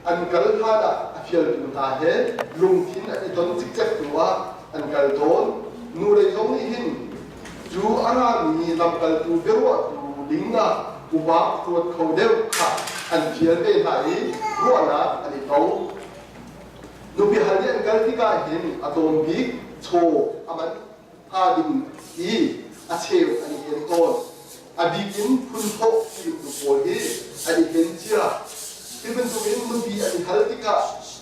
อันกัลท่าดะเฟียลตุตาเฮลุงทินอันตอนจิกเจ็บตัวอันกัลโดนนูเรยงนี่หินจูอารามีลำกัลตูเบรวตูลิงนะอุบาตัวเขาเดียวค่ะอันเฟียลเบไหนรัวนะอันนี้เขานูพิฮันเนี่ยอันกัลที่กาเห็นอตอมบิกโชอามันอาดิมอีอาเชลอันนี้เห็นโคนอาบิกินพุนโตที่อยู่ตัวนี้อันนี้เห็นเชื่อที่เป็นตัวนี้มันมีอันฮัลติกะ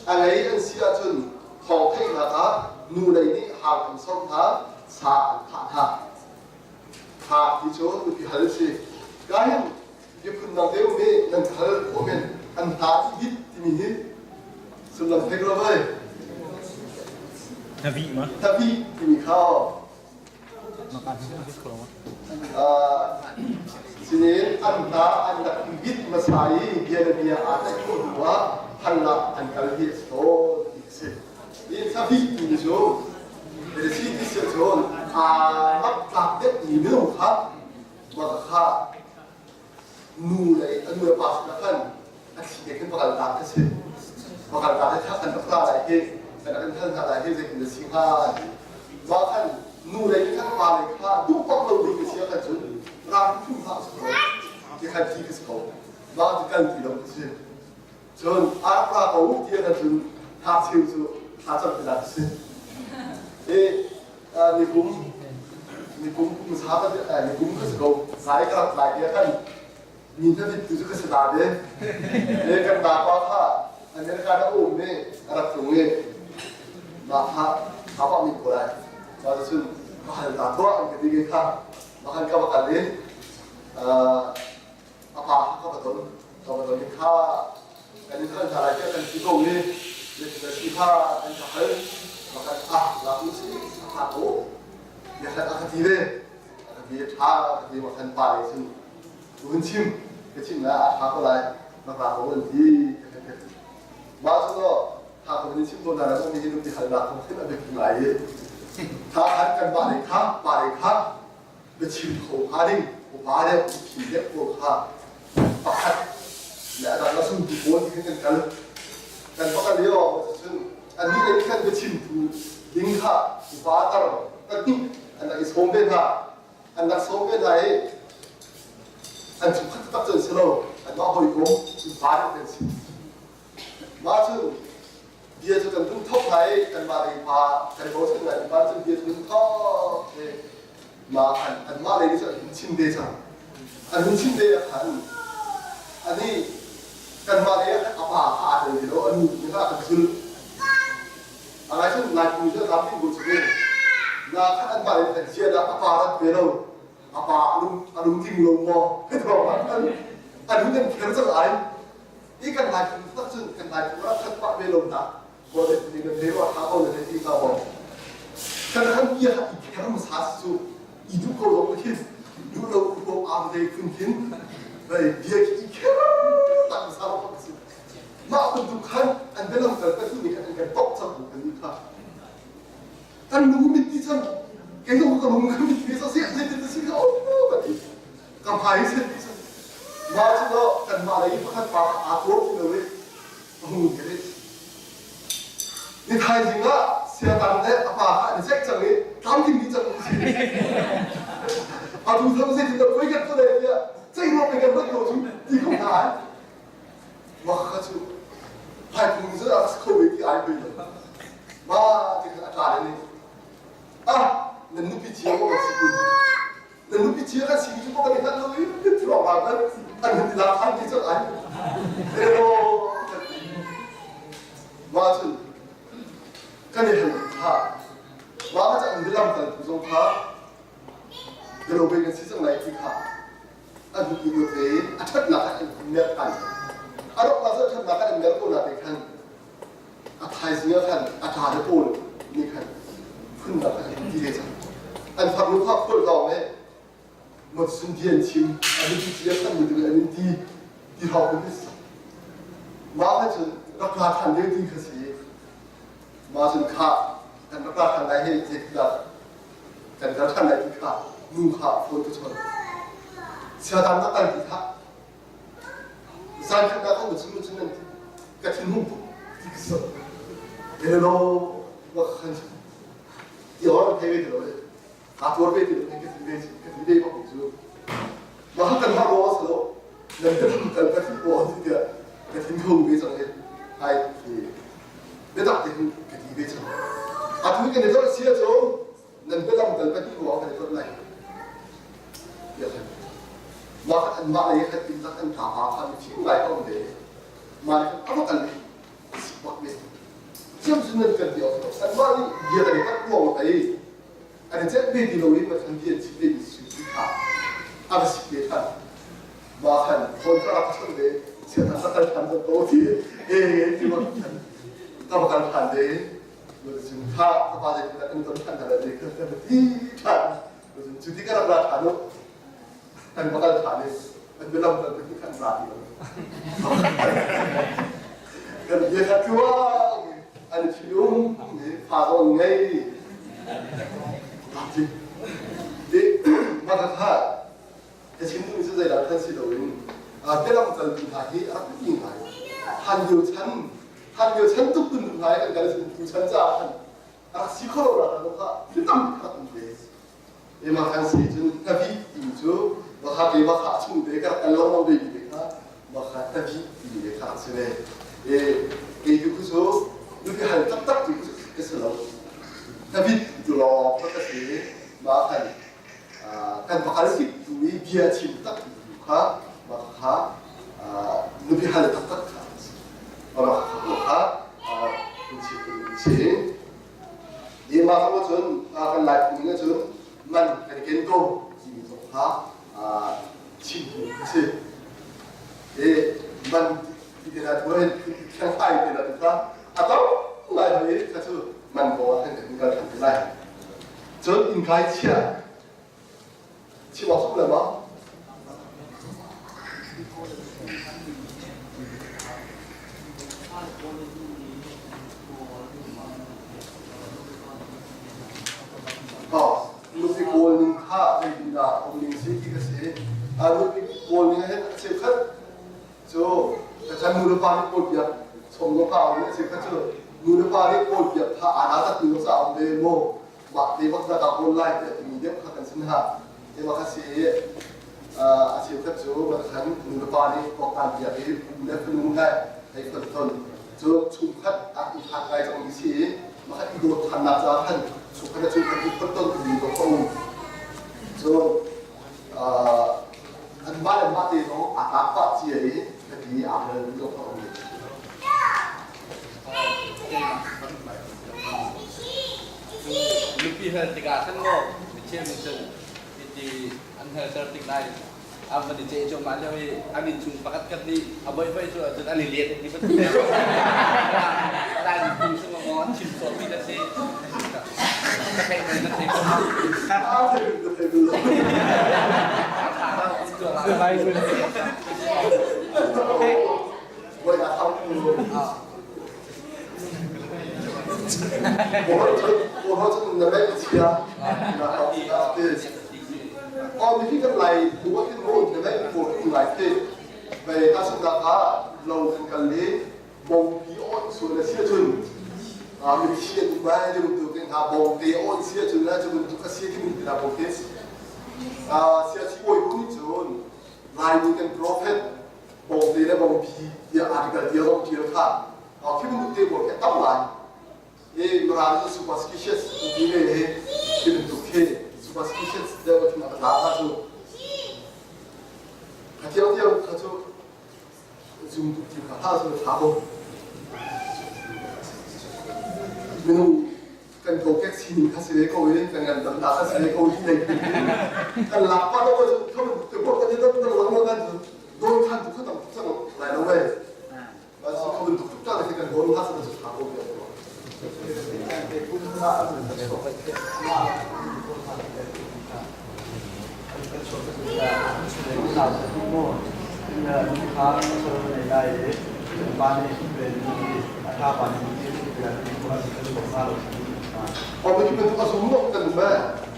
อะไรอันเสียจนทองให้ละตานูในนี้หางอันส่งท่าสาอันท่าที่โจนูพิฮัลสิกายยุคนั้นเดียวนี้นั่นฮัลโอเมนอันท่าที่ที่มีสุดลำเพลเราเลยทวีมั้ยทวีที่มีข้าวมาการที่นี่คือมั้ยทีนี้อันตาอันดับวิทย์มาใช้เบียร์เบียร์อาจจะพูดว่าพันละอันกัลเฮียสโตอีกสินี่ถ้าวิทย์มีโจเดี๋ยวสิ่งที่เสียโจรับหลักเด็กอีเมลครับว่าข้านูเลยอันเมื่อปัสกันอันที่เด็กขึ้นประกันตาก็สิประกันตาให้ท่านรับอะไรที่แต่ละท่านอะไรที่จะกินสิ่งห้าว่าท่านนูเลยที่ท่านมาเลยข้าดูความเราดีกับเสียกันจุดร่างที่มาสกอที่ใครที่สกอร่างที่กันที่เราสิจนอาปราเขาที่กันจนหาชิวจุหาจับเป็นอะไรสินี่กุ้งสาบนี่กุ้งก็สกอสายกระไรเดียกันมีท่านที่จุดก็สตาร์เด้กันดาบว่าอันนี้การเอาอุ้มนี่รับตรงนี้มาเขาบอกมีคนอะไรมาจะซึ่งมาหันตาตัวอันนี้ดีค่ะมาหันกับกันนี้อาภาเข้ามาต้นนี่ข้าอันนี้ท่านอะไรที่เป็นที่ตรงนี้เด็กที่ข้าอันจะให้มาหันเราดูสิข้าโอ้ยหันอาคติเลยอาคติท่าอาคติมาหันไปซึ่งดูชิมก็ชิมแล้วท่าก็ไรมาพาเขาวันที่มาซึ่งก็หากคนนี้ชิมตัวนั้นแล้วมีนุ่มที่หันหลังเขาขึ้นมาเป็นไหนถ้าหันกันบาริครับเป็นชิมของฮาริงของฮาริงขี่เล็บพวกข้าปักขัดและเราซึ่งที่โคนที่ขึ้นกันประกันเดียวซึ่งอันนี้เป็นการเป็นชิมถูลิงข้าอุปาตารกันนี่อันนั้นสมเป็นข้าอันนั้นสมเป็นไหนอันสุขตัดจนเสร็จแล้วอันว่าบริโภคอุปาตารเป็นชิมมาซึ่งเดียจะกันทุ่งทบไหนกันมาในพากันโบซึ่งไหนมาซึ่งเดียจะทุ่งทบมาอันมาเลยที่จะชิมเดชอันนี้ชิมเดชอันนี้กันมาเลยอาภาขาดเลยทีเดียวอันนี้นี่ก็คืออะไรซึ่งนายผู้ช่วยทำที่บุญสุดนาขันมาเลยแต่เชียร์อาภารัดเบลล์อาภาอารมณ์ที่มุลงมอให้ถูกว่าอันนี้เป็นแค่สักอะไรนี่กันนายผู้ตัดสินกันนายผู้รับขันปะเบลล์นะพอเด็กคนนี้เป็นเทวะเขาเลยที่เขาบอกกันขันเยี่ยอีกแค่มันสาสุอีทุกคนลงที่ดูเราพวกอาเดคุณคินเฮ้ยเดียอีกแค่ตั้งสารพัดสิ่งมาเป็นทุกขันอันเป็นลำดับที่มีการตกสังคมกันนี่ค่ะอันนู้นมิติฉันแกก็บอกว่ามึงมิติสักเสียเสียเสียโอ้โหแบบนี้กำไพเสียฉันมาฉันก็กันมาเลยพักผ่อนอาตัวที่เลยโอ้โหเดี๋ยวนี่ไทยจริงละเสียตังค์เนี่ยอาป่าอันนี้เช็คจังเลยทำจริงจังเลยอาดูทำเสร็จจะไปกันตัวเดียวจริงเราไปกันตั้งโยชุที่ของทหารมาข้าชูไทยคุณจะเอาโควิดที่ไอ้ไปเลยมาที่อาจารย์นี่นั่นนุพิเชียว่าสิคุณนั่นนุพิเชียกันสิ่งที่พวกกันนั่นเลยที่เราบอกกันอันนี้ที่เราทำที่จะไอ้เดี๋ยวมาถึงกันเนี่ยค่ะว่าจะอันนี้ลำตันผู้ทรงพระเดี๋ยวเราไปกันที่จังไรที่ค่ะอันนี้ก็เป็นอัฐนักอันเนื้อกันอันนั้นเราจะทำนักอันเนื้อปูนอะไรกันอัฐไทยเนื้อกันอัฐานปูนนี่กันขึ้นนักอันที่เดียวอันทำรู้ภาพคนเราเนี่ยหมดสุนทรียนชิมอันนี้ที่เดียวกันอยู่ตรงอันนี้ที่เราเป็นที่สุดมาให้จนราคาทันเดียวที่คือสิมาถึงข้าแต่พระราชาได้ให้เจ็ดดับแต่พระท่านได้ที่ข้านุ่งข้าโฟนกุศลเสียดายนักการที่ข้าสร้างขึ้นมาทั้งหมดชิ้นนั้น 같은 홍보 있어. 얘로 막한 여러 대회 들어요. 아 도르베 들어요. 그 대회 막 보죠. 막 한단 하고 와서 남들 같은 거 어디가 같은 경우에 전에 아이 매달 되는 그 대회 전. 아 그게 내가 시야죠. 남들 같은 거 하는 거 나이. 막 이게 같은 같은 다 하는 친구 나이 가운데 막 아무 간 막 지금 쓰는 그 되어서 산만이 이해가 딱 구워 아니 아니 제 비디오에 뭐 전기에 집에 있을 수 있다 아버지 비타 막한 본사가 pass는데 제가 다살 단도 또 뒤에 예 지금 따라갈 판데 지금 다 빠져 있는 건 판단하는데 그런데 비타 무슨 주디가라 단어 한 바닥 단에 몇남보다 그렇게 라디오 그럼 얘가 좋아 아니 지금 파동 내일 맞지? 네 맞아 지금 있어서 나타난 시도는 아 때라부터 다시 아프긴 가요 한교 뜻분 가야 가서 두천자 한 시커로라는 거 일단 하는데 얘만 한 시즌 나비 이주 막 얘가 같은 내가 알로만 되니까 막 나비 이게 같이 예 그래서 이렇게 할 딱딱 되고 그래서 나비 들어 그것이 막한 kan makalasi tuwi biya cinta buka maka lebih hal tak orang buka kunci dia mahu jen akan live ini jen man kan kento ini buka cinta man tidak boleh yang lain tidak buka atau lain satu man bawa kan tinggal kan lain jen ingkai cia 치 왔어 그래 봐. 루피 골링 하 저기다 골링 시키겠지. 루피 골링 해 지금 저 잔무르 파리 골비야. somno 파오네 지금 저 무르 파리 골비야 다 알아다 뛰어 싸운데 뭐막 대박다 온라인 때 미디어 하กัน 신하 terima kasih asyik kerja bahkan mendepan ini program dia ini sudah penunggai dari penonton so cukup aktifkan guys orang isi maka itu tanah jalan supaya cukup penonton di toko so anbaran mati itu apa sih ini jadi ada di toko ini lebih hentikan lo kecil di anhel tertik lain apa di cek cuma aja we amin cung pakat kat di aboy boy itu ada ali lihat di betul dan cung semua mau cinta kita sih kayak mana sihมีกันไหลหรือว่าที่โน่นจะได้ปวดไหลที่ไปทัศนคติเรากันเลยบงพีออนส่วนเสียจนมีเสียจุดไปจะมันตัวกันหาบงพีออนเสียจนแล้วจะมันตัวเสียที่มันจะบงเทสเสียที่โวยพุ่งจนไหลมีกันโปรเฟตบงพีและบงพีเดียอาร์ติเดียร์ต้องเกี่ยวข้าวที่มันตัวบงแค่ตั้งไหลมาราชสุภาษิตเชสที่เนี่ยที่มันตัวแค่superstitious 내가 좀 나가서 같이 어디로 가서 좀 하서 가고 mình cần cầu cách xin các sĩ cầu ấy cần gần tận đã các sĩ cầu như này cần lạc qua đâu rồi không từ một cái đó nó lắng nghe được đôi khăn cũng không không lại đâu về và không được phức tạp thì cần đôi hát sẽ được thảo được 어머니 멘트가 소문 없다는데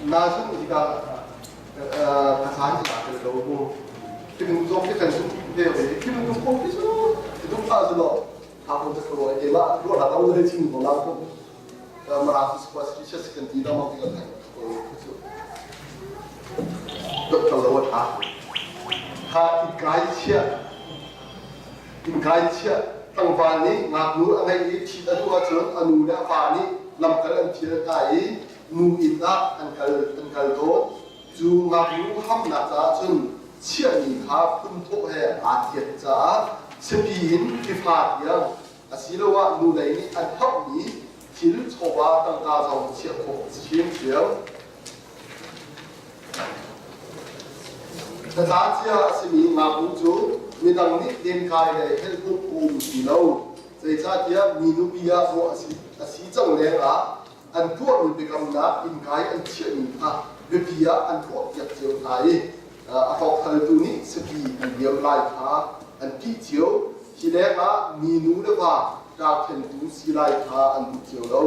나는 우리가 가서 앉아서 나오고 기분 좀 어떻게 되는데 기분 좀 꼴피죠 좀 빠져서 Aku untuk keluar kelah, keluar datang dari sini bola aku meratus posisi sekian tidak mau tinggal dokter lewat in kai cia tang fani ngapnu angai i chi adu achon anu da fani lamkal an thir kai nu ita ankal to chu ngapnu ham na cha chun chia ni kha phun tho he a thiet cha sepin ki pha ya asilowa nu dai ni an hop ni thil chowa tang ka chong chia ko chim chiang ta chia simi ngapnu chu midang ni den kai le hel ko kum ti lo sei cha tia mi nu pia mo asi chang le ga an thuak ni bekam na in kai an chia ni a be pia an thuak yak cheu thai a hok thal tu ni sepi an biam lai kha an pi chiu hi le ga mi nu de ba ta then tu si lai kha an tu chiu lo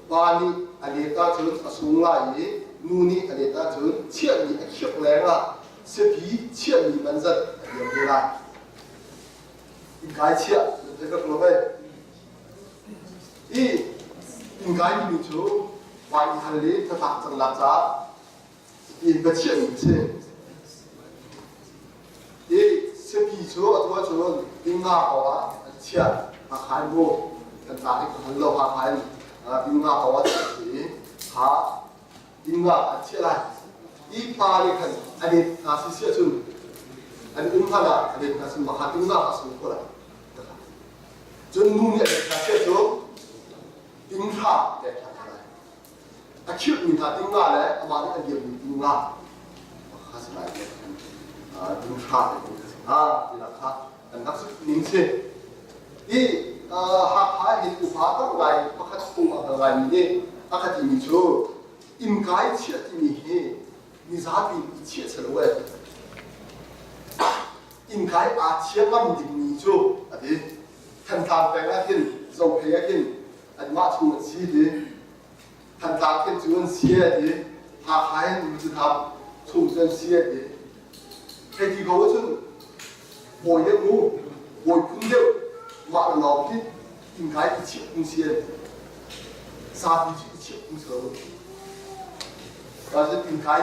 ba ni ale ta chun asung lai ni nu ni ale ta chun chia ni a khiak le ga sepi chia ni man zat biam de lai in kai chia de ka lo be in kai ni chu wa ni han le ta ta chang la cha in ba chia ni che sepi chu atwa chu ding nga hawa chia a khai bo kan ta ni kan lo ha khai ding nga hawa chi ha ding nga chia lai pa ni kan ani ta si sia chun an umhana ade nasin mahatinga asu kola jun nu ni ade kase jo tingha de thara akhyut ni tha tinga le amani ade ni tinga khasla de tingha de ila kha an naksu ningse ha ha hi upa ta ngai pakhat tung a ngai ni akhati ni chu in kai chia ti ni he ni za bi chia chalo we in kai a chia ngam ding ni chu ade kan ta pe la hin zo pe ya hin an ma chu si de kan ta ken chu an si de ha hai ni zu ta chu zen si de pe ti go chu boy de mu boy kun de ma lo ki in kai chi kun si de sa bi chi kun so ka in kai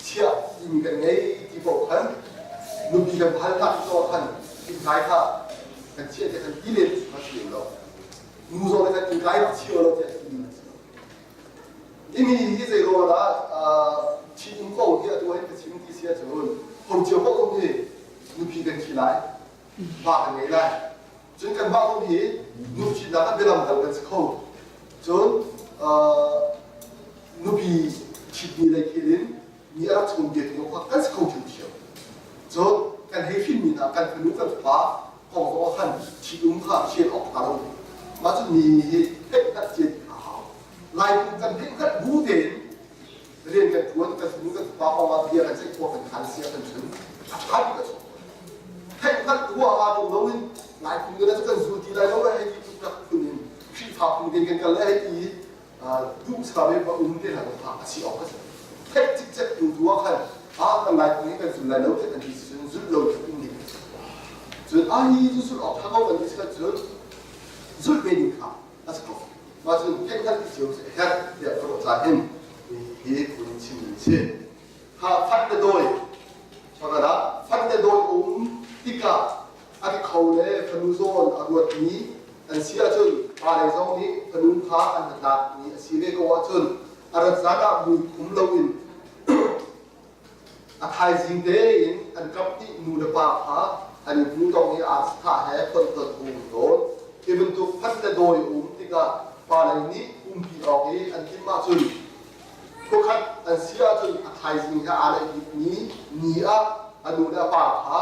chia in kan nei ti bo khan nu bi kan phal ta so khan in kai kha kan chia de kan dile ma chi lo nu zo de kan in kai chi lo de ini hi ze ro la chi in ko hi a to hi chi ti sia chon hom chiu ko ni nu bi kan chi lai ba kan nei lai chun kan ba ko hi nu chi da ka belam dal kan ko chon nu bi chi ni lai kilin ni ara chung de to ko kan ko chu chi so kan he film ni na kan phnu kan pa ko ko khan chi kha chen ok ta lo ma chu ni he ta chi ha lai kan he kan bu de ren kan tuan kan phnu kan pa pa ma dia kan sai ko kan khan sia kan chun ha bi ka so he kan tu wa to lo in lai phnu kan kan zu ti lai lo he ti ta phun in chi fa phun de kan kan lai ti du sa be ba de la pa si ok ka he chi che tu tu khan kan lai phnu kan su lai lo kan ti zul lo in ni zul ani zu sul ok ha kan dis ka zul be ni kha as ko ma zul he kan ti jo se ha ya pro ta hin he kun chin ni che ha phat de doi so da phat de doi tika ati khau le phanu zon arwat ni an sia chun pa le zong ni phanu kha an na ni si ve ko wa chun arat zada mu kum lo in a thai jing de in an kap ti nu de pa pha an nu dong ni a tha he kon to tu do even to phat de doi tika pa le ni pi ok an ti ma chun ko khat an sia chun a thai jing ha a le ni a anu de pa pha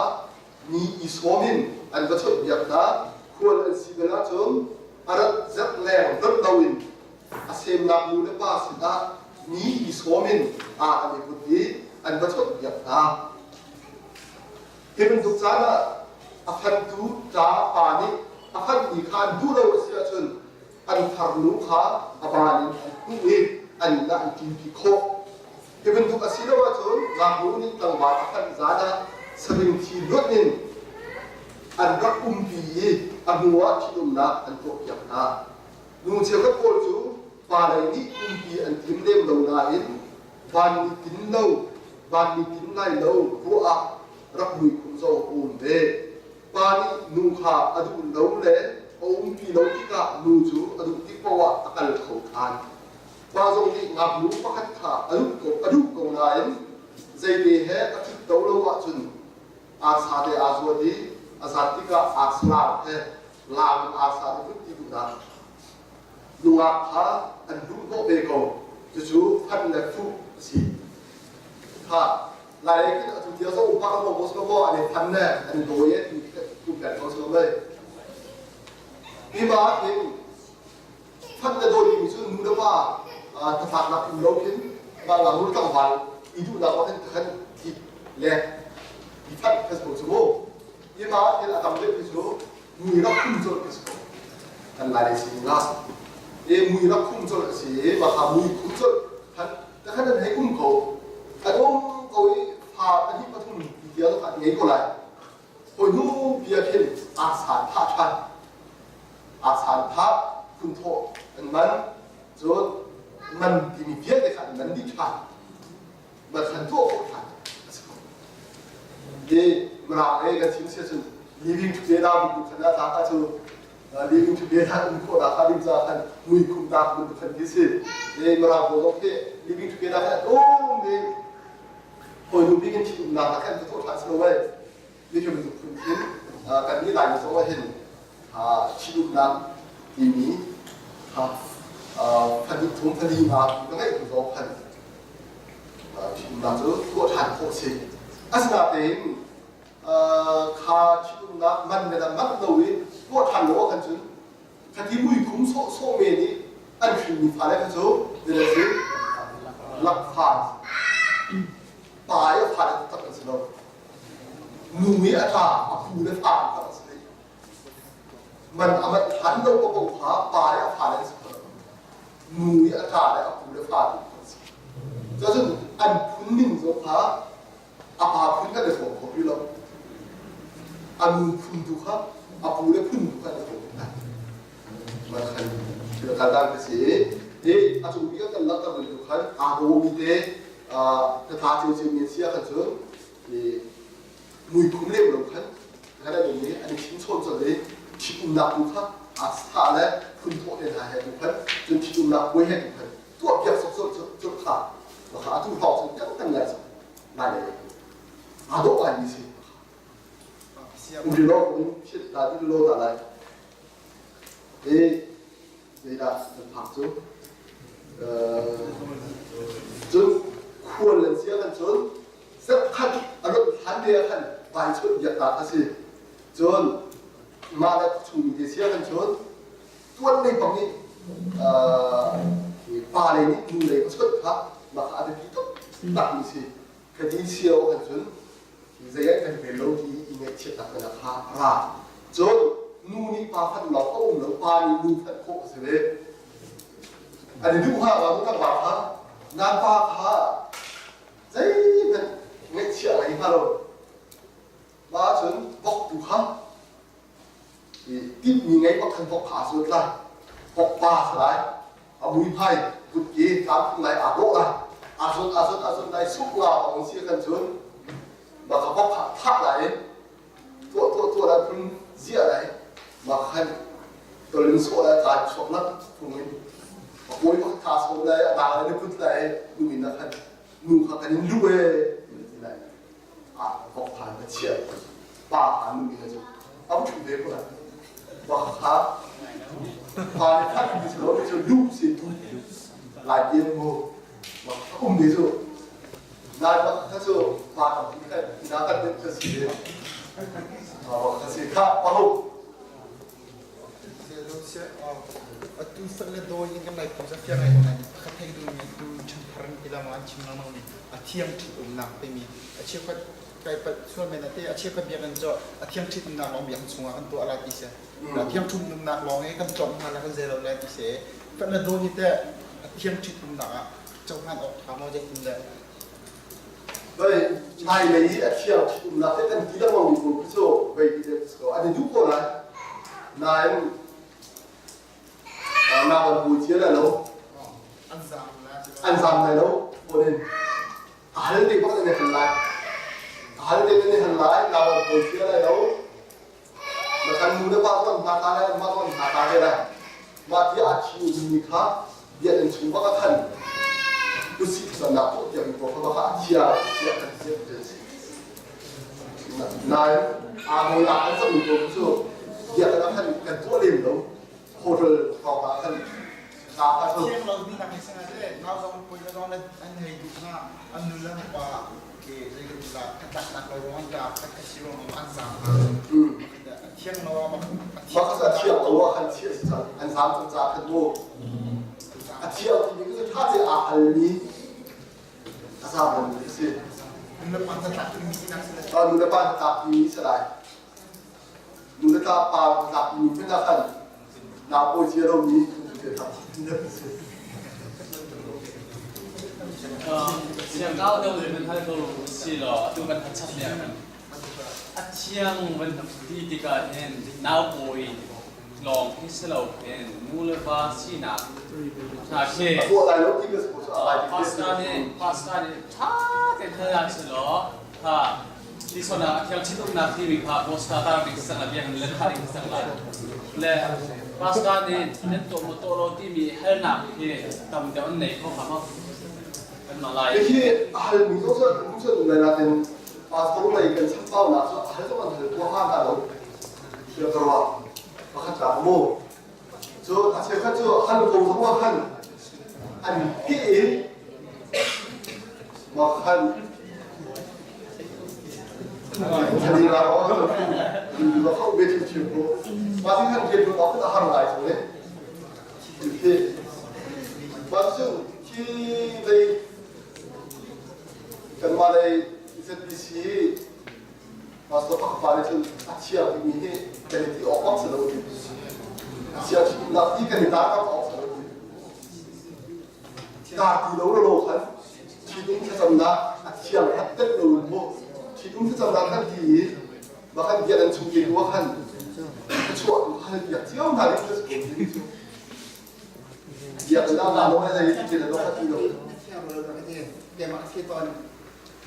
ni iswomin an ba chot yak ta khol an si bela chum arat zat leng dot dawin asem na nu de pa si da ni iswomin a ani puti an ba chot yak ta kevin duk chana a phan tu ta pa ni a phan ni khan du lo sia chun an thar lu kha a ba ni ku ni an na an tin pi kho kevin duk asilo wa chun na hu ni tang ba a phan zana 70 lot in อันรักปีอันหัวที่ดุมนักอันตัวเกี่ยวนาดูเชื่อกับโคจูปาเลยนี่ปีอันทิ้งเล่มลงนาอินวันนี้กินเล่าวันนี้กินไล่เล่าผู้อักรักมือคุณโซ่อุ่นเดปานี้นุ่งขาอดุเล่าเล่องปีเล่าที่กะนูจูอดุที่ปวะตะกันเขาทานปาทรงที่งับรู้ประคัตขาอดุกงนายใจดีแฮอธิตโตลวะจุนอาสาเดอาสวดีอาสาที่กะอาสลาเฮลางอาสาที่พุทธิบุญนาลุงอาภาอันรุ่งโตเบโกจู่ๆพันเล็กฟุสิถ้าหลายคนอาจจะเดียวส่งพักมาบอกว่าอันนี้พันแน่อันนี้โดยที่คุณแก่เขาส่งเลยที่มาเห็นพันจะโดยมีส่วนนู้นว่าถ้าฝากนักคุณเราเห็นบางหลังรู้ตั้งวันอีดูเราเห็นทันที่เละที่พันเฟซบุ๊กสมมุติที่มาเห็นอาการเล็กที่สุดมีรักคุณจนที่สุดกันหลายสิ่งละมีรักคุณจนสิมาหามีคุณจนท่านแต่ท่านให้คุณเขาอันนู้นเขาพาอันนี้มาทุ่มเดียวต้องการไงก็เลยคนนู้นเบียร์เห็นอาสาท่าชันอาสาท่าคุณโทอันมันจนมันที่มีเพียงแต่ขันมันดิฉันมันขันโทษขันเดี๋ยวมันอะไรกันสิ่งเสียจน living together บุคคลนั้นถ้าจะ living together บุคคลนั้นดิฉันมุยคุ้มตาบุคคลที่สิเดี๋ยวมันอะไรบอกว่า living together กันโอ้เดี๋ยวคนดูพี่กันที่นั่นกันจะโทษทันสโลว์ไว้นี่คือเป็นสุขคุณที่กันนี่หลายคนว่าเห็นชีวิตนั้นที่มีพันธุ์ทุ่งพันธุ์มาก็ให้คุณรู้พันชีวิตนั้นจะโทษทันโทษสิ่งอาศัยเป็นข้าชีวิตนั้นมันเนี่ยมันเราเองโทษทันรู้กันจนคันที่มุยคุ้มโซ่เมนี่อันคือมีฟ้าแล้วกันจนเดี๋ยวสิลักฟ้าตายแล้วผ่านตัดกันสิเราหนุ่ยอาจารย์ผู้ได้ผ่านกันสิมันเอามาทันเราก็บอกว่าตายแล้วผ่านกันสิหนุ่ยอาจารย์แล้วผู้ได้ผ่านกันสิจะซึ่งอันพุ่นนิ่งสงขาอาภาพุ่นกันได้ส่งของพี่เราอันพุ่นดูครับอาผู้ได้พุ่นดูกันได้ส่งกันมันคันเชื่อกันได้สิอาจุบีก็กันรักกันอยู่คันอาโรมีเดแต่ถ้าเจอมีเสียกันเจอมุยคุ้มเล่มลงคันขณะนี้อันนี้ชิ้นส่วนส่วนนี้ชิ้นนักดูครับอาสาและคุณโทษในหาเหตุคันจนชิ้นนักไว้ให้คันตัวเปียกสดจนขาดราคาทุกทองจนยังตั้งไงสินั่นเองอาโดอันนี้สิอุจิโร่คุณคิดตาที่โลดอะไรนี่ละเป็นผักจุจนควรเล่นเสียกันจนสักขั้นอารมณ์ทันเดียวกันไปชุดอยากตัดสิจนมาแล้วชุมเสียกันจนตัวในฝั่งนี้ป่าเลยนี่ดูเลยก็ชุดครับมาอาจจะพิจตัดนี่สิคดีเสียวกันจนจะยังเป็นเรื่องที่อินเนเชียตัดกันนะครับจนนู่นนี่ป่าพันเราก็อุ้มเราป่านี่ดูพันโคกเสียอันนี้ดูว่าเราต้องบอกฮะงานป่าฮะใจเป็นเงี้ยเชื่ออะไรฮะเรามาจนบอกดูฮะที่มีไงบอกทันบอกขาสุดละบอกป่าสลายเอาบุยไพ่บุญกีตามไหนอาโดละอาสุดในสุกลาของเสียกันจนมาเขาบอกขาท่าไหนตัวอะไรเป็นเสียอะไรมาให้ตัวเรื่องโซ่อะไรการชกนักตรงนี้โอ้ยเขาท้าโซ่อะไรด่าอะไรพูดอะไรดูอินนะครับนูเขากันยังรู้เลยนี่แหละบอกผ่านมาเชี่ยป้าผ่านนูอินนะจ๊ะเอาถึงเด็กคนละบอกเขาผ่านท่านมีสโลว์จะดูสิดูหลายเดือนโม่บอกเขาอุ้มดีสุดนายบอกเขาสุดผ่านที่ไหนน่ากันเป็นกษีเลยบอกกษีข้าป้าลูกtu sele do yang kan lai pusa fiang ai ngai khathai du mi tu champaran pila man chimna ma mi athiam thi nak pe mi achi khat kai pat suan men ate achi khat biang jo athiam thi nak long biang chunga kan to ala ti se athiam thum nak long ai kan chom ma la kan zero la ti se fa na do ni te athiam thi nak chong han ok thamo je tin da vậy ใช่เลยเที่ยวนักเต้นที่ต้องมองดูผู้ชมไปที่เด็กสกออันนี้ยุคก่อนนะนายนาวันบูเชียร์แล้วอันซ้ำเลยแล้วคนนึงอาหารเด็กพวกนี้หันไล่อาหารเด็กนี่หันไล่นาวันบูเชียร์แล้วมาคันมูดบ้าต้นมาตาเลยมาต้นหาตาเลยนะมาที่อาชีพนี้ครับเดี๋ยวชุมบ้ากัน 不是说拿不掉一个，或者话钱也很少的事。那阿公拿这么多，就也跟他看更多领导，或者好吧看，哪怕是。Siang laut ni nak isang ada, ngau sama pun kalau nak ane hidup na anulah apa ke jadi pula kata nak orang tak kata siapa orang ansam. Siang lawa maka siang lawa kan siang sah, ansam tu sah kedua. Siang iniคือถ้าจะอาหารนี้อาสามันนี่สิ lepas tak ini nak sila. Kalau depan tak ini selai, depan pang tak ini pun akan nak boleh orang ni juga tak. 像高头人们他都是了，都跟他差不多。像วันที่ที่การเห็นน้าวป่วยลองที่สลบเห็นมูลค่าสีหนักถ้าเช่น Buat lalu kita sebut apa? พาสต้าเนี่ยช้าแต่เธออยากสลบถ้าที่ส่วนนั้นที่เราชิดตรงนั้นที่มีพาพาสต้าตามที่สั่งแล้วยังเลือกทานที่สั่งแล้วและพาสต้าเนี่ยนั่นตัวมอเตอร์ที่มีให้หนักที่ทำจากอันไหนเขาทำมาเป็นมาลาย Jadi hal ni tu macam mana dan pas kalau mereka sampai nak hal tu kan hal tua kan kalau dia keluar maka tak mau. So asyik kan tu hal tu semua kan an hil maka jadi kalau orang tu kau betul cukup masih kan dia tu aku tak harus lagi boleh. Jadi maksud kita kan malai ZBC masuk apa itu asia ini kan itu apa selalu asia nanti kan kita akan apa selalu tak di luar kan cidung sesamna asia hatta luar cidung sesamna kan di bahkan dia dan sungguh dua kan kecuali hal dia jauh dari itu dia kenal nama dari kita dapat itu dia maksud tuan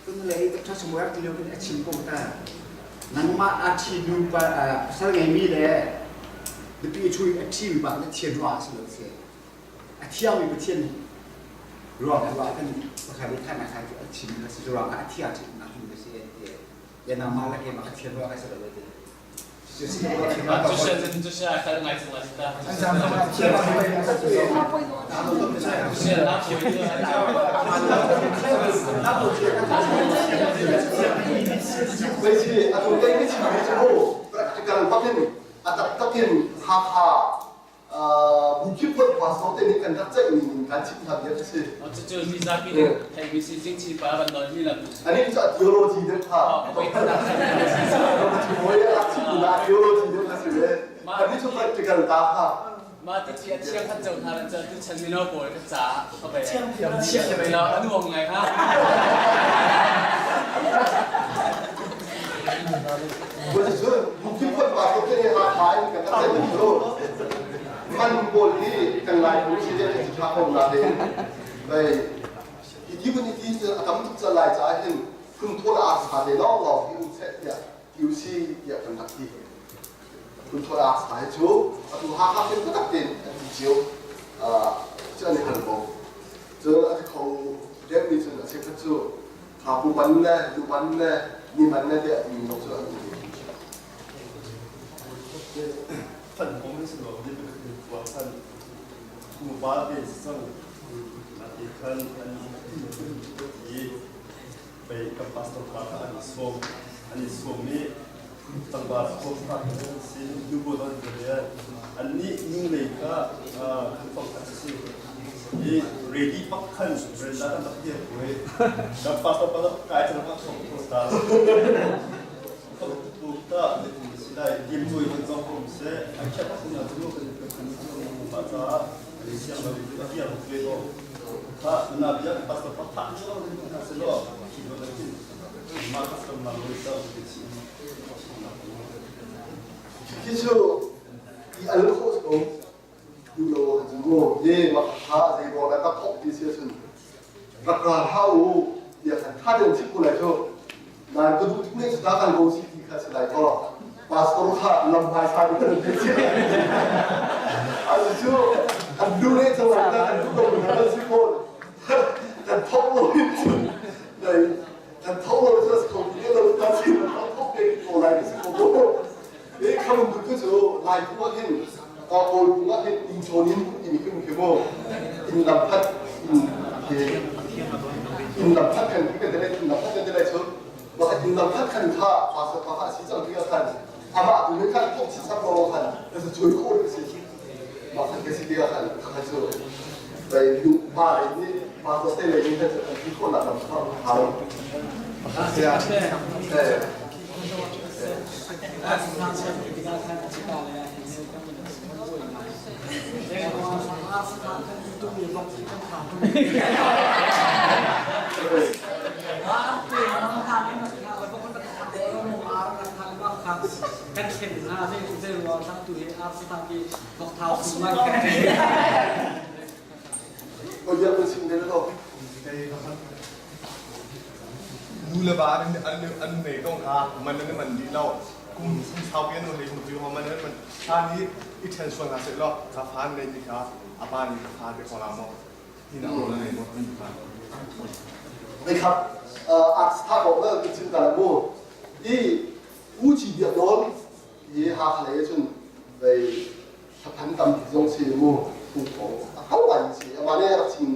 คุณเลยถ้าสมมติว่าเราเป็นอาชีพโปรตานั่นมาอาชีพดูไปสักไงมีเลยเดี๋ยวพี่ช่วยอาชีพแบบนั้นเทียนรัวสิเลยสิอาชีพมีประเทศรัวกันว่ากันประคับท่านอาคารอาชีพนะสิรัวกันอาชีพอาชีพนะคุณสิยันนำมาแล้วเองมาเทียนรัวกันสิเลย就是看来是了，是的。Vậy thì tôi đây cái chuyện này chỗ practical bắt lên atap takin ha mungkin buat pasal ini kan tak cek ini kan cik tak dia sih. 这就是你那边的，还有是经济把办到你那边。 Ini bisa teologi dia ha. Boleh aktif guna teologi dia sih. Tapi itu practical tak ha. มาที่เชียงท่านเจ้าท่านเจ้าที่ฉันมีน้องป่วยก็จ๋าเข้าไปเชียงไปแล้วดวงไงครับ Betul, mungkin buat pasal ini lain kan tak cek itu. Man boleh kan lain mungkin dia cakap pun nanti. Baik. Ini pun ini akan untuk selai jahin. Kun tua asal dia law itu set ya. Yusi ya kan tak di. Kun tua asal itu atau hak itu tak di. Jauh. Jadi kan bom. Jadi ada kau dia ni sudah cakap tu. Aku mana, tu mana, ni mana dia ni maksud aku. ท่านคงไม่สะดวกที่เป็นคือว่าท่านผู้บ้าเป็นสั่งนาทีท่านที่ไปกับปัสตอร์พาอันนี้สวมนี้ตั้งบาทพบพระสิ่งดูบนเดียอันนี้ยิ่งเลยก็คือฟังอันนี้นี่เรดี้ปักขันเรนด้าตั้งเดียวเว้ยกับปัสตอร์พากายจะรับส่งโปรตาถูกต้องได้ยิมด้วยมันก็คงเสียอาชีพคุณอาจจะรู้กันเป็นคนที่รู้ภาษาเสียงเราเรียนเรียนถ้านาบิยาปัสสาวะพักชอบนั่นสิโลคิดว่าเป็นน มาลุยเต้าเป็นสิ่ง ที่ชื่อที่อันลูกโซ่ดูโลหันจูโม่เย่มาหาใจบอกแล้วก็ทบดีเสียสุดรักราเท่าเดี๋ยวถ้าเดินชิบุเลยโชนายก็ดูทุกเรื่องสุดท้ายการโกสิที่ข้าศึกไล่ก็ปาสโตร์ข้าลำบากสายเป็นเรื่องอันชูอันดูเรื่องสมัยนั้นอันดูตรงนั้นสิคนแต่ทบเลยเลยแต่ทบเลยจะสกุลที่เราตัดสินเราทบเป็นอะไรสิคนเอ๊ะคำพูดก็จะไล่พวกเห็นก็โอนพวกเห็นอินโชนินอินขึ้นคือโม่อินลำพัดอินลำพัดกันที่เป็นอะไรอินลำพัดกันอะไรชุดว่าอินลำพัดกันข้าภาษาภาษาสิ่งที่เราทำอามาดูไม่กันพวกสิ่งที่เราทำแต่จะช่วยโคตรสิมาทำกันสิ่งที่เราทำข้าจะไปดูบ้านนี้มาตัวเต้เลยนี่จะที่คนละลำพัดเอาเสียkan ken na ne ze lo sa tu he ap sa ki tok thao su ma ke ก็ยังเป็นสิ่งเดียวกันมูลบาร์อันไหนต้องหามันนั่นมันดีแล้วกุมชาวเปียโนเลยมันคือว่ามันนั่นมันท่านี้อีเทนส่วนอะไรแล้วข้าพันในที่ข้าอาบานีข้าเป็นคนละมอที่นั่งรถในรถนั่นคือนะครับอัศท่าบอกเลิกเป็นสิ่งการมูที่ผู้ชีเดียดร้อนยี่หาอะไรจนไปทับพันกรรมที่ต้องเสียมูถูกของเขาไหวเสียมาเนี่ยจริง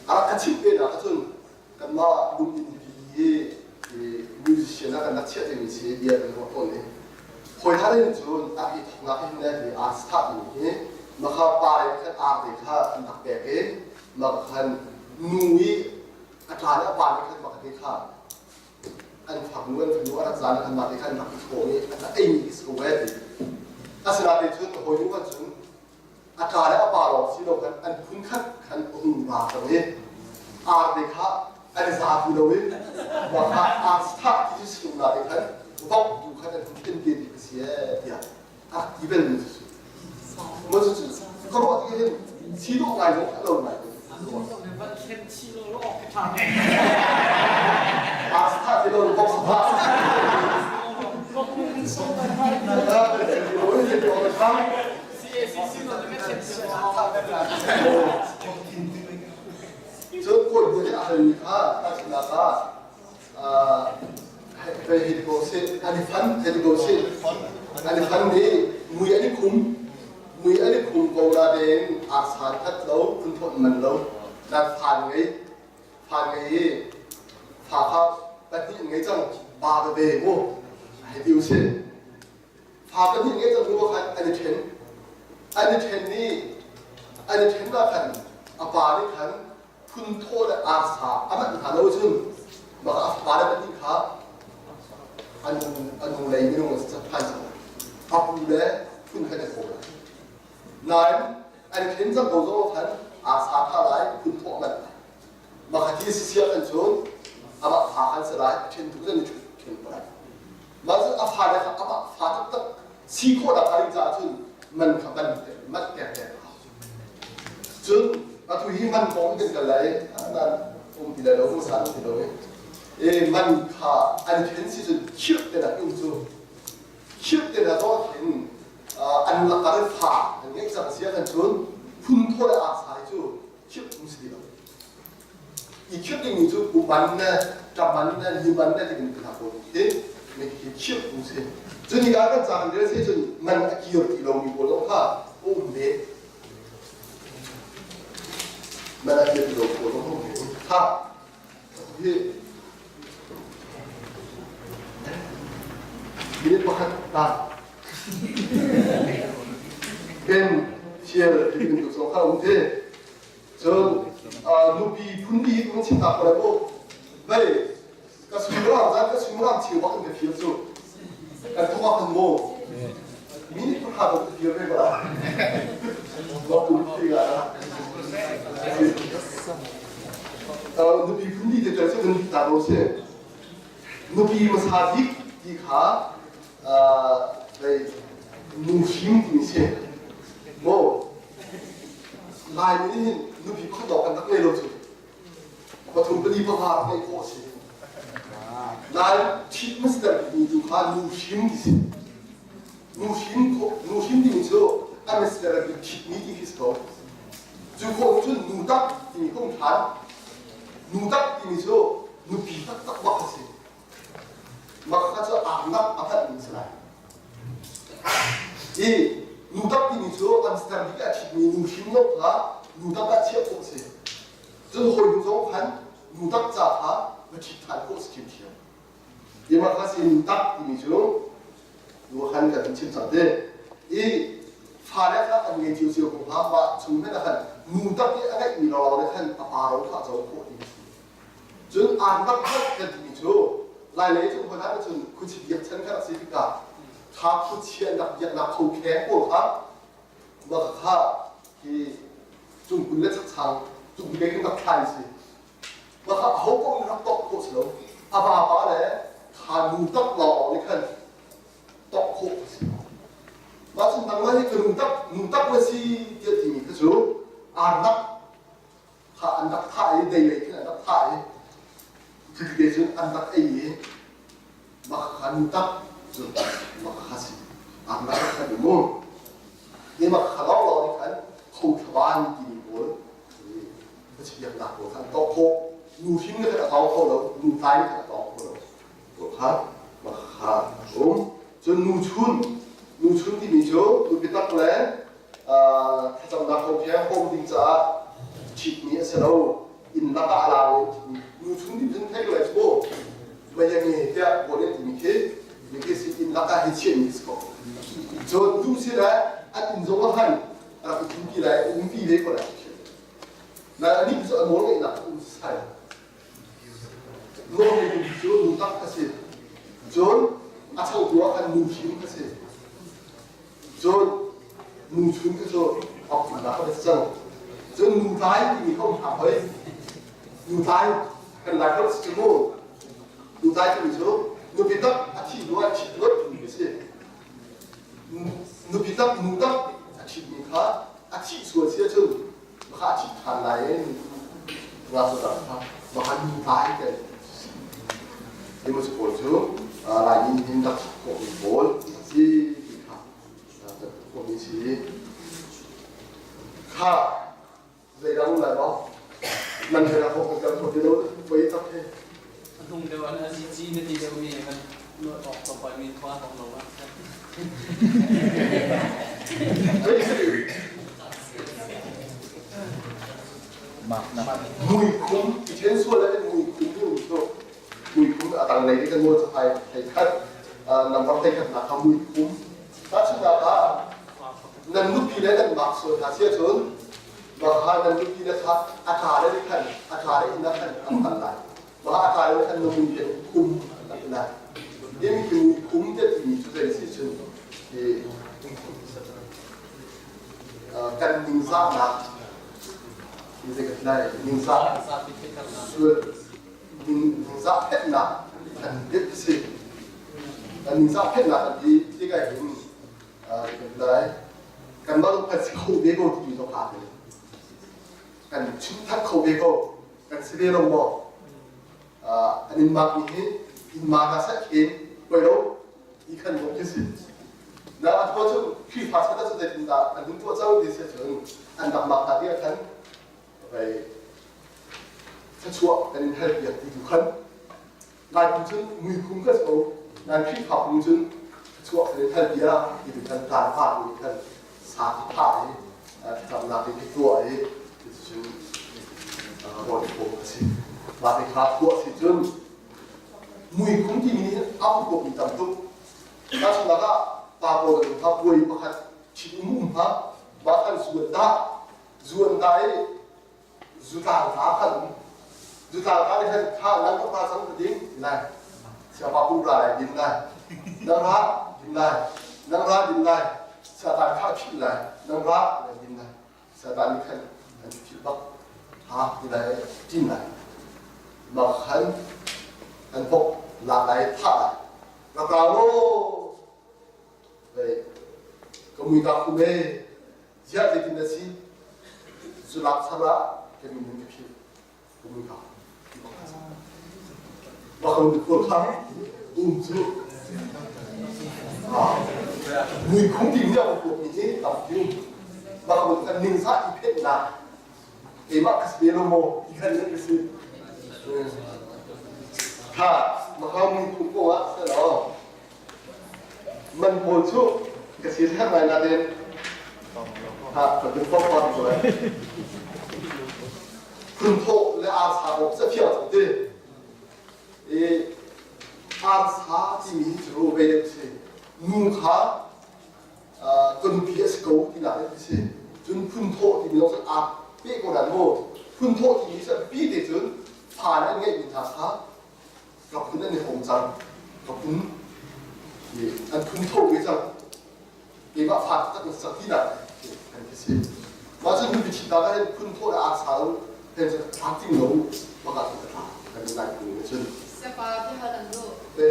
อาชีพเป็นอะไรจนกันมาดูอินดีมิวสิชนะกันนักเชียร์เป็นเสียเดียเป็นคนคนนี้คอยท่าเล่นจนอาทิตย์นักเล่นเนี่ยอัศท่าอยู่นี่มาข้าไปแค่อาเด็กข้านักแบกเองมาขันนุ้ยอาจารย์อาบานแค่มาเด็กข้าอันฝังนู้นฝังนู้นอาจารย์อันมาเด็กข้านักโชว์นี่อันไอ้นี่สวยดีอาศัยเด็กจนคอยรู้ว่าจนอาจารย์อาบานหรอกสิเรากันอันคุ้นคัดขันอุ่นมาตรงนี้อาเด็กข้าอันสาธุเราเองว่าข้าอาสตาที่สุดมาเด็กข้าต้องดูข้าอันเป็นเกียรติเสียเดียอ่ะอีเวนต์มันจะก็รู้ว่าที่เห็นชีโร่ไงของเราไหนว่าเคนชิโร่ออกไปทาง อาสตาที่เราบอกสภาพโอ้ยเดี๋ยวเราทำจนคนที่อะไรนี่ค่ะตั้งแต่ละไปเฮดิโกเซอันนี้ฟันเฮดิโกเซอันนี้ฟันนี่มืออันนี้คุ้มมืออันนี้คุ้มกูราเดนอาสาทัดเราคุณทนมันเรานั่นผ่านไงผ่าครับแบบนี้ไงจังบาร์เบย์โม่เฮดิโกเซผ่าแบบนี้ไงจังรู้ว่าอันนี้เทนนี่ว่าขันอาบานี่ขันคุณโทษอาสาอามันหาเราซึ่งบอกอาบาได้แบบนี้ครับอันนู้นเลยไม่รู้ว่าจะผ่านจังอาบุเล่คุณแค่ไหนโผล่นั่นอันนี้เห็นจังโผล่ขันอาสาท่าไรคุณโทษมันมาขัดที่เสียกันชนอาบัติหาขันสลายเช่นทุกเรื่องนี้เช่นไปมาซึ่งอาบาเนี่ยครับอาบัติหาตั้งซีโคดอะไรจ้าซึ่งมันขับมันแก่จนมาทุกที่มันฟ้องกันกันเลยนั่นผมที่ได้เราผู้สานที่เรามันขาอันเห็นสิจนคิดแต่ละยุ่งจู่คิดแต่ละตัวเห็นอันละการผ่าอันนี้จะเสียกันจนพุ่งโทษอาศัยจู่คิดมุสลิมอีคิดอย่างนี้จู่บุมันเนี่ยจับมันเนี่ยยืมมันเนี่ยที่เป็นขนาดโตไม่คิดมุสลิมจนอีกการก็จำเรื่องที่จนมันเกี่ยวที่เรามีบทลงค่ะโอ้เด็กมันเกี่ยวที่เราบทลงค่ะที่มีประคัตตาเป็นเชียร์ที่เป็นตัวสำคัญของเธอจนลูกพี่พุ่นดีต้องชิมตักอะไรพวกไม่ก็สมุนไพรก็สมุนไพรชิวว่าเป็นเพียรสุดกันทุกวันโม่มีนี่ประคัตเพียรไม่ก็ได้เราดูที่กันนะลูกพี่พุ่นดีแต่จะเป็นตาโรเซ่ นุปีมาสาธิตที่ขาในนูชิมที่เช่นโมลายนี้นุปีพัดดอกกันตั้งเลยเราจุดพอถึงปฏิบัติในโคสิลายชิดมัสเตอร์มีจุขานูชิมที่เช่นนูชิมที่มีเชื่ออันมัสเตอร์เป็นชิดนี้ที่ฮิสโตจุโคจุนนูตักที่มีข้องฐานนูตักที่มีเชื่อนูปีตักบ้าสิมาข้าจะอ่านนักอาจารย์มิสลายอีนูตักที่มีเชื่ออันสแตนดี้อาชีพมีนูชิมนกละนูตักอาชีพโคสิจนคนรู้จักพันนูตักจ่าหามาชิดฐานโคสกิมเชียวยี่มาข้าสินูตักที่มีเชื่อดูขันกันชิมสัตย์อีฟ้าเนี่ยข้าอันเงี้ยเชียวของหาว่าชุ่มให้นะขันนูตักที่อะไรมีเราเนี่ยขันปะปาเราข้าจะโคตรดีจนอ่านนักพัฒน์กันที่มีเชื่อหลายๆจุดคนนั้นจนคุณจะเรียกฉันกันสิกาข้าคุณเชียร์นักยักษ์นักเขาแข่งพวกเขาว่าข้าที่จุ่มคุณเล่นชักชังจุ่มคุณเล่นนักไทยสิว่าข้าเขาก็มีนักตบโคตรแล้วอาบาเลยข้าดูตักหล่อนี่ขันตบโคตรสิว่าฉันตั้งไว้ให้คือดูตักว่าสิเดี๋ยวที่มีก็ชูอ่านนักข้าอันนักไทยได้เลยที่นักไทยคือเดี๋ยวฉันอันนักไอ้มาขันตักจุดมาขัดสิอันนั้นขันดูมั้งนี่มาขัดเราเนี่ยขันเขาทวารกินหัวไม่ใช่ยังหนักหัวขันโตโคนูชิมเนี่ยขันเอาเขาแล้วนูตายเนี่ยขันเอาเขาแล้วตัวขัดมาขัดจนนูชุนที่มีโจ้นูเป็นตักแหล่ถ้าจำนักเขาเพียงโฮมดิ้งจ้าชิดนี้เสร็จแล้วอินนักอะไรนูชุนที่เป็นเทคโนโลยีโบไม่ยังมีเดียบริเวณที่มีสิอินนักการเชียร์มิสโก้จนดูสินะอันอินโซมาฮันเราไปกินกี่ไรปีเล็กกว่านะนี่คืออันโน้นไอ้หนักใช่โน้นเป็นจนนูตักกระสิจนอาชาวตัวอันนูชิมกระสิจนนูชุนกระสิออกมาแล้วก็จะจนนูตายที่มีข้อถามเฮ้ยนูตายกันหลายคนสิโม่นูตายที่มีโจ้นูพิทักษ์อาชีพด้วยอาชีพรถไม่ใช่นูพิทักษ์นูตักอาชีพมีค่าอาชีพส่วนเสียจนค่าอาชีพทานไหนงานสุดท้ายมาหานูตายกันนี่มันจะปวดจุลายยินดักโกงโบลที่ค่าโกงชีค่าเรื่องอะไรบ้างมันเป็นอะไรพวกกันพวกที่เราไปทักเองทุ่งเดียวกันจีนที่เดียวมีมันนวดออกต่อไปมีคว้าของเราบ้างมากนะมุยคุ้มเช่นส่วนแล้วมุยคุ้มที่มุยโตมุยคุ้มต่างในที่กันมัวจะไปให้คัดนำมาให้คัดนักมุยคุ้มถ้าชนะก็นั่นลูกพี่ได้นั่นมักส่วนหาเสียชนมาหานั่นลูกพี่ได้ทัดอาคาได้ที่ขันอาคาได้อินนักขันอันตันไหนมาอาคาได้ขันนมุยเป็นคุ้มนะยังมีคือคุ้มจะมีจุดเด่นสิชนที่กันยิงซ่านะนี่จะกันได้ยิงซ่าส่วนยิงซ่าเพชรนะอันเด็ดสิอันยิงซ่าเพชรนะอันที่ก็เห็นกันได้กันบ้างกันสิเขาเบโก้ที่อยู่ตรงขาเลยกันชุดทักเขาเบโก้กันสิเบโรโมอันนี้มากนี่อินมาร์กสักเองไปรู้อีกขั้นหนึ่งที่สินะอันตัวจุดที่ภาษาจะได้ถึงได้อันนี้ตัวเจ้าดิเซชนอันดับมากที่ขั้นไปชัวร์อันนี้ให้เกียรติทุกขั้นนายคุณจุนมือคุ้มก็สูงนายที่ขับคุณจุนชัวร์อันนี้ให้เกียรติทุกขั้นการผ่านทุกขั้นสาธิตถ่ายทำงานเป็นตัวไอ้ดิเซชนรอดโผล่สิมาเป็นขาตัวสิจุนมุยคุ้มที่นี้เอาพวกมีจำตุกถ้าชนะก็ตาโบดถึงทับวยประคัดชิมุมฮะบ้านส่วนได้จุดต่างหาขันจุดต่างหาที่ท่านั้นก็พาสังเกตได้เสียบาปูรายดินได้นังรักดินได้นังรักดินได้สถานข้าวชิดได้นังรักดินได้สถานนี้ขันอันที่บักหาดินได้ดินได้บางขันอันพวก หลากหลายท่ากระเป๋าโลเลยก็มีกับคุณเมย์เยอะเลยที่นั่นสิสุนัขสระก็มีหนึ่งกับพี่ก็มีกับบางคนคนทำจุมีคงจริงเนี่ยผมพูดนี่ตับยุ่งบางคนกันนิ่งซะอีเพชรนะเอ็มอักษรโลโมอีกอันนึงก็คือถ้ามาเข้ามีคุ้มกว่าเสร็จแล้วมันโมชุกระสีแท่ไหนนะเด่นถ้าเป็นพวกความสวยคุณโตและอาสาผมจะเที่ยวตัวเดียวอาสาที่มีจะรู้ไปได้สินุ่งขาคนพีเอสโก้ที่ไหนได้สิจนคุณโตที่มีน้องสักอาเปี้ยกว่านั้นโม่คุณโตที่มีสักปีเดียวจนผ่านนั่นไงมีท่าทางกับคุณนั่นในหงจังกับคุณอันคุณโทษวิจังเกี่ยวกับผ่านตั้งสักที่ไหนอันที่สิว่าจะคุณไปคิดได้คุณโทษอาสาเป็นจะทำจริงหรือประกาศจะทำอันนี้ได้คุณเช่น Sepa pihak tentu. เต้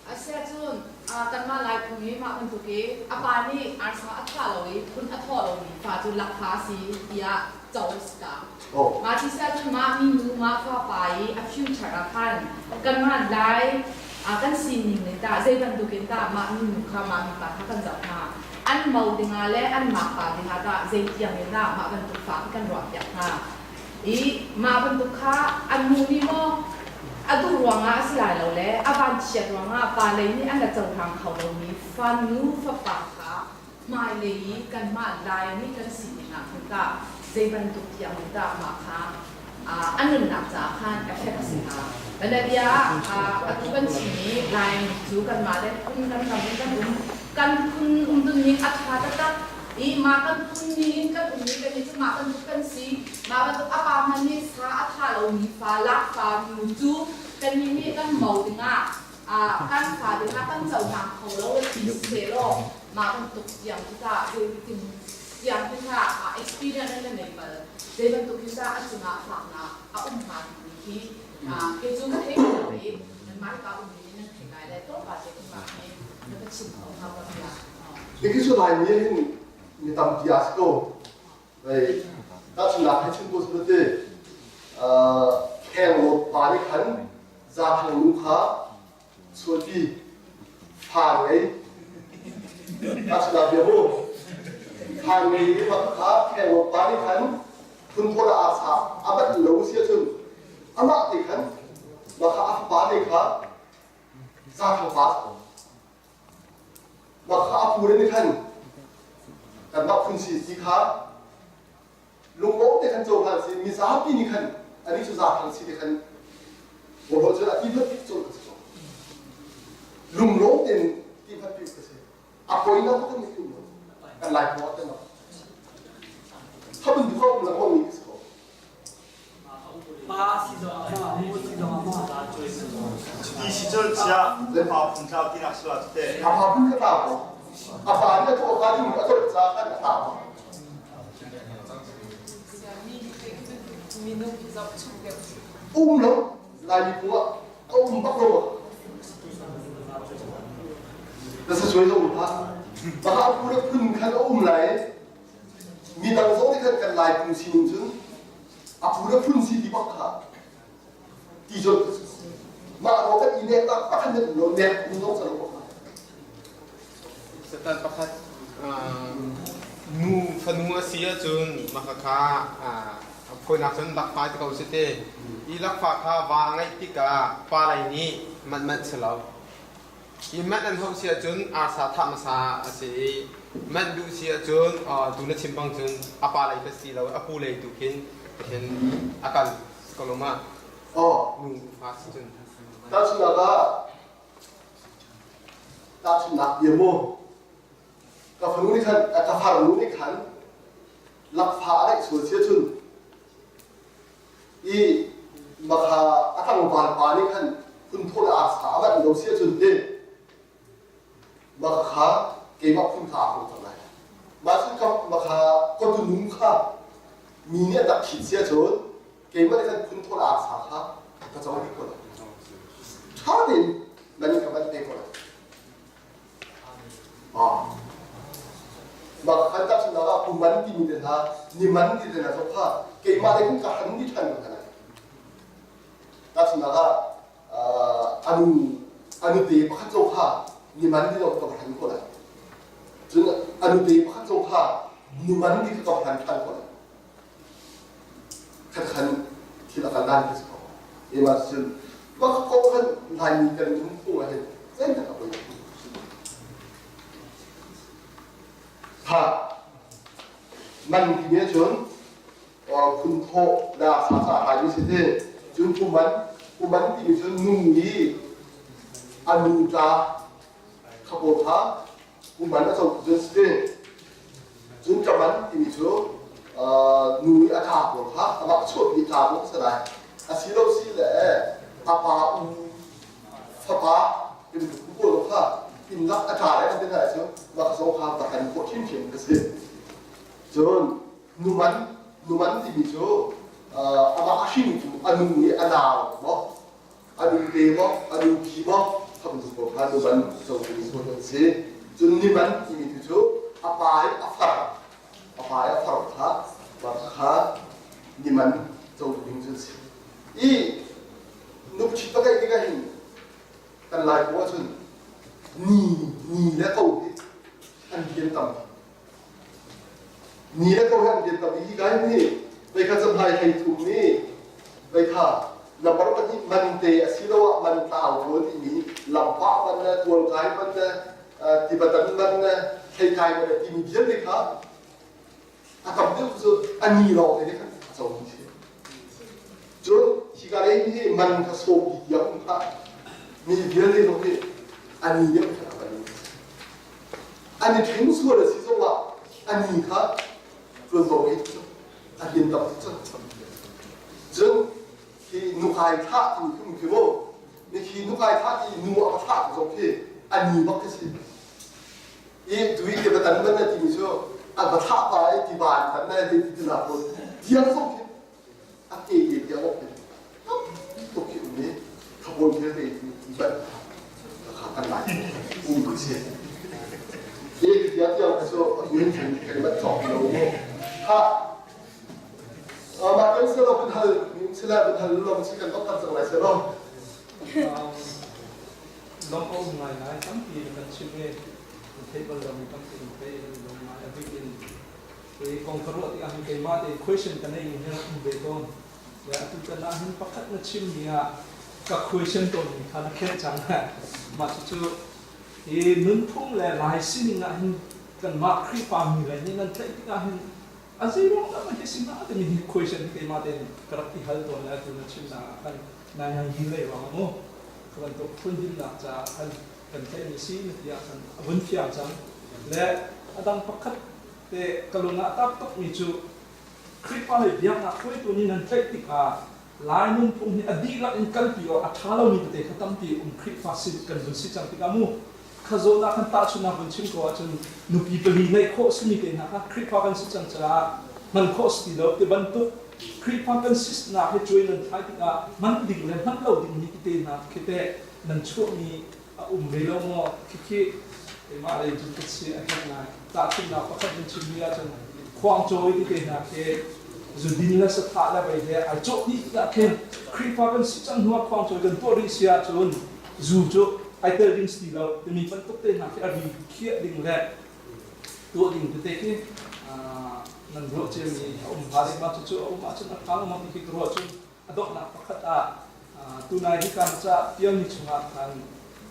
Asia chun kan ma lai phungi ma kan thuki apa ni arsa atha loi kun atho loi fa chu lakha si ya chauska โอ้ ma chi sa chun ma mi nu ma fa pai a future a kan ma lai kan sin ning le ta zai ban dukin ta ma mi nu kha ma mi pa kan zau ha an mau dinga le an ma pa dinga ta zai tiang le na ma ban tu fa kan ro ya ha i ma ban tu kha an mu ni mo adu ruanga asilai lo le avan chia ruanga pa le ni an la chau thang khau lo ni fan nu fa pa kha mai le kan ma lai ni kan si na ka zai ban tu tiang ta ma kha an nun nak cha khan effect si ha bana dia atu kan chi ni lai chu kan ma le kun kan dun ni atha ta i ma kan kun ni kan ni kan ni ma kan si ma ba tu apa man ni sa atha lo ni fa la fa mu chu kan ni kan mau dinga kan fa dinga kan chau na kho lo ti se lo ma kan tu yang ta de tin yang ta experience na nei ba de ban tu kita achuna fa na ha ni ki ke chu ka he ni nan ma ka ni ni nan thai lai to ba se ma ni na ka chin ho ha ba ya นี่คือส่วนไหนนี้มีตามที่อาสโก้ไปถ้าฉันอยากให้ฉันพูดสุดที่แข่งรถปานิขันจากทางลูกค้าส่วนที่ผ่านไงถ้าฉันอยากเดี๋ยวพูดผ่านไงลูกค้าแข่งรถปานิขันคุณโทรอาสาอาบัดเหลวเสียจนอามาติขันลูกค้าปานิขันจากทางฟ้าว่าข้าพูดได้ท่านแต่ว่าคุณสีสีขาลุงโอ๊ตในขันโจผ่านสีมีสาปีนี่ขันอันนี้สุดาทางสีในขันผมบอกจะอธิบายโจกันสิลุงโอ๊ตเป็นที่พัดพิกษาอ่ะพออีน่าก็ต้องมีคุณกันหลายพอแต่เนาะถ้าเป็นดูข้อมูลแล้วมีสิ 이 시절 지하 파 분자 디락시 왔을 때 아빠 불켰다고 아빠 아니야 또 가지고 가서 자한다 ôm lại bị của ôm bắt đầu là sao chơi đâu mà mà họ cũng được phun khăn ôm lại mi đang dỗ cái khăn lại cùng xin chứ à cũng được phun xin đi bắt cả đi rồi mà nó cái gì nè ta bắt thân được nó nè nó sao nó setan pakat nu fanua sia chun makaka phoi nak chun lak pai ko site I lak fa kha wa ngai tika pa lai ni man selo I man an ho sia chun a sa tha ma sa ase man du sia chun du na chimpang chun apa lai ka si lo apu lai tu kin akan koloma nu fa chun ta chun nak ye mo ka phanu ni khan ka pharu ni khan lak pha dai so sia chun I makha atang ban pa ni khan kun thol a sa ba lo sia chun te makha ke ma kun tha ko ta lai ma chun ka makha ko tu num kha mi ne ta khit sia chun ke ma khan kun thol a sa kha ka chaw ni ko din nani kaman te ko ma khan ta sna ga puman ti mi de na ni man ti de na so kha ke ma de kun ka han ni than ka na ta sna ga anu te kha zo kha ni man ti do ka han ko la jun anu te kha zo kha ni man ti ka han than ko la kan kita kan dan itu, emasnya, maka kau kan hanya kan jumpa aja, saya tak apa itu. Ha, man kini jon, kunto dah sasa hari sini, jon kuman kini jon nungi, anu dah kapota, kuman dah tahu jon sini, jon kaman kini jon nuôi ở thảo của khác, mà chuột bị thảo cũng sẽ này, xí đâu xí lẽ, papa cái điều cũng của nó khác, tìm lắc ở thảo đấy là thế này chứ, mà số khác là thành của thiên thiên cái gì, cho nuôi thì mình cho, mà xin chú nuôi ở nào đó, nuôi bê đó, nuôi kỳ đó, không được của khác nuôi cho mình của nó gì, cho nuôi thì mình cho, apa ya farqa maka ni man zo ding zu si I nup chi pa kai ga hin kan lai ko chun ni la ko an bien tam ni la ko han bien tam hi ga ni bai kha cham hai hai thu ni bai kha number pa ni man te asilo man ta wo ni lam pa man na tual kai man na tibatan man na kai kai man ti mi bien ni kha 아까 무슨 아니라고 내가 저기 저 시간에 만 가서 기억나 미 별이 놓게 아니 아니 된수를 시소가 아니가 그런 거 있죠 아닌다 붙죠 저기 누가이 타 그뭐 이 누가이 타지 누가 타 저기 아니 막듯이 이 두이 게 다른 건데 팀이죠 아까 타바에 디반 단내 디디나고 디앙송 아케 얘기하고 또 기운이 가본 길에 이반 가간 많이 우그지 얘기 디아디아서 유행된 그리고 정로고 하 마견스로 분할 민슬라 분할로 시간 똑같은 거라서 너무 많이 나이 상태에 같이 table lo mi kam tin pe lo ma a big in e kong karo ti ang ke ma te question ta nei ni na be ko ya tu ta na hin pakhat na chim nia ka question to ni khan khen chang ha ma chu e nun thum le lai sin na hin kan ma khri pa mi le ni nan tlai ti ka hin a sei ro na ma te sin na te mi question ke ma te karati hal to la tu na chim na kan na yang hi le wa mo kan to phun din na cha kan kan thấy như xí như kan vun fiang chang le adang pakhat te kalunga tap tok mi chu kripa le biang na khoi tu ni nan tlai ti ka lai nun phung ni adi la in kalpio athalo mi te khatam ti kripa si kan vun si chang ti ka mu khazo na kan ta chu na vun chim ko chun nu pi pali nei kho si mi te na ka kripa kan si chang cha man kho sti lo te ban tu kripa kan sis na he chui nan thai ti ka man ding le man lo ding ni te na khite nan chu mi umrelo mo kiki ma le ju kitsi akna ta tin na pakhat min chimia chan khwang choi ti te na ke zu din la sa tha la bai de a chok ni ta ke kripa kan si chang huwa khwang choi kan to ri sia chun zu chu ai tel ding sti lo te mi pan tok te na ke a ri khia ding le to ding te ke nan ro che mi ba de ma chu ma chu na ka ma ti ki ro chu adok na pakhat a tu nai hi kan cha piang ni chunga kan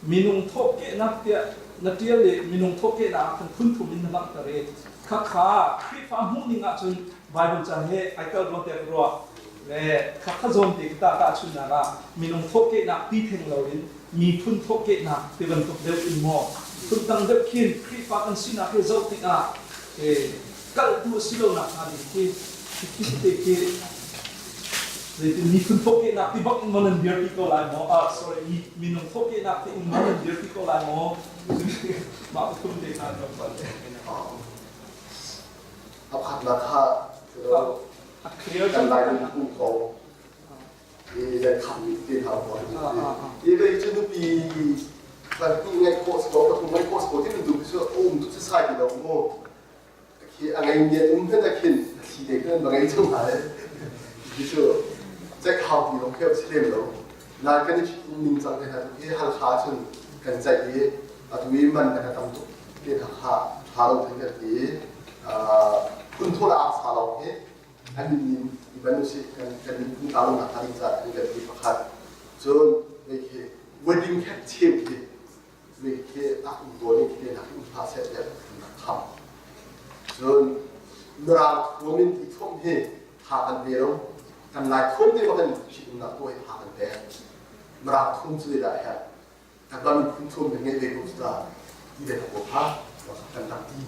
minung thok ke nak tia na tia le minung thok ke na kan phun thum in nak tare kha kha khi fa mu ni nga chun bible cha he ai ka ro te ro le kha kha zom ti ta chun na ga minung thok ke na pi theng lo in mi phun thok ke na te ban tok de in mo phun tang de kin khi fa kan sin na ke zo ti a e kal tu silo na ka di ki te ke Jadi ni pun fokus nak tibak in mana biar kita lai mo. Sorry, ni minum fokus nak in mana biar kita lai mo. Mak pun dia nak dapat. Apa nak ha? Clear dan lain pun kau. 이제 감기하고 이게 이제는 비 그냥 코스고 같은 코스고 되는 누구서 누구 사이도 뭐 그 안에 운전자 킨 시대는 뭐가 정말 그래서 제가 하고 이렇게 실행으로 나까지 민상에 하도 이 할하선 간자기 아주 위만 내가 담도 이다 하로 생겼지 군토라 사로에 아니님 이번시 kan kalau nak hari saat ini di pakat, so mereka wedding captive mereka aku boleh kita nak impasset dia ham, so merang women itu ni hakan berong, kan naik thom dia makan sih nak tuh hakan ber, merang thom sudah dah, kalau pun thom dengan dia sudah tidak apa, kan nanti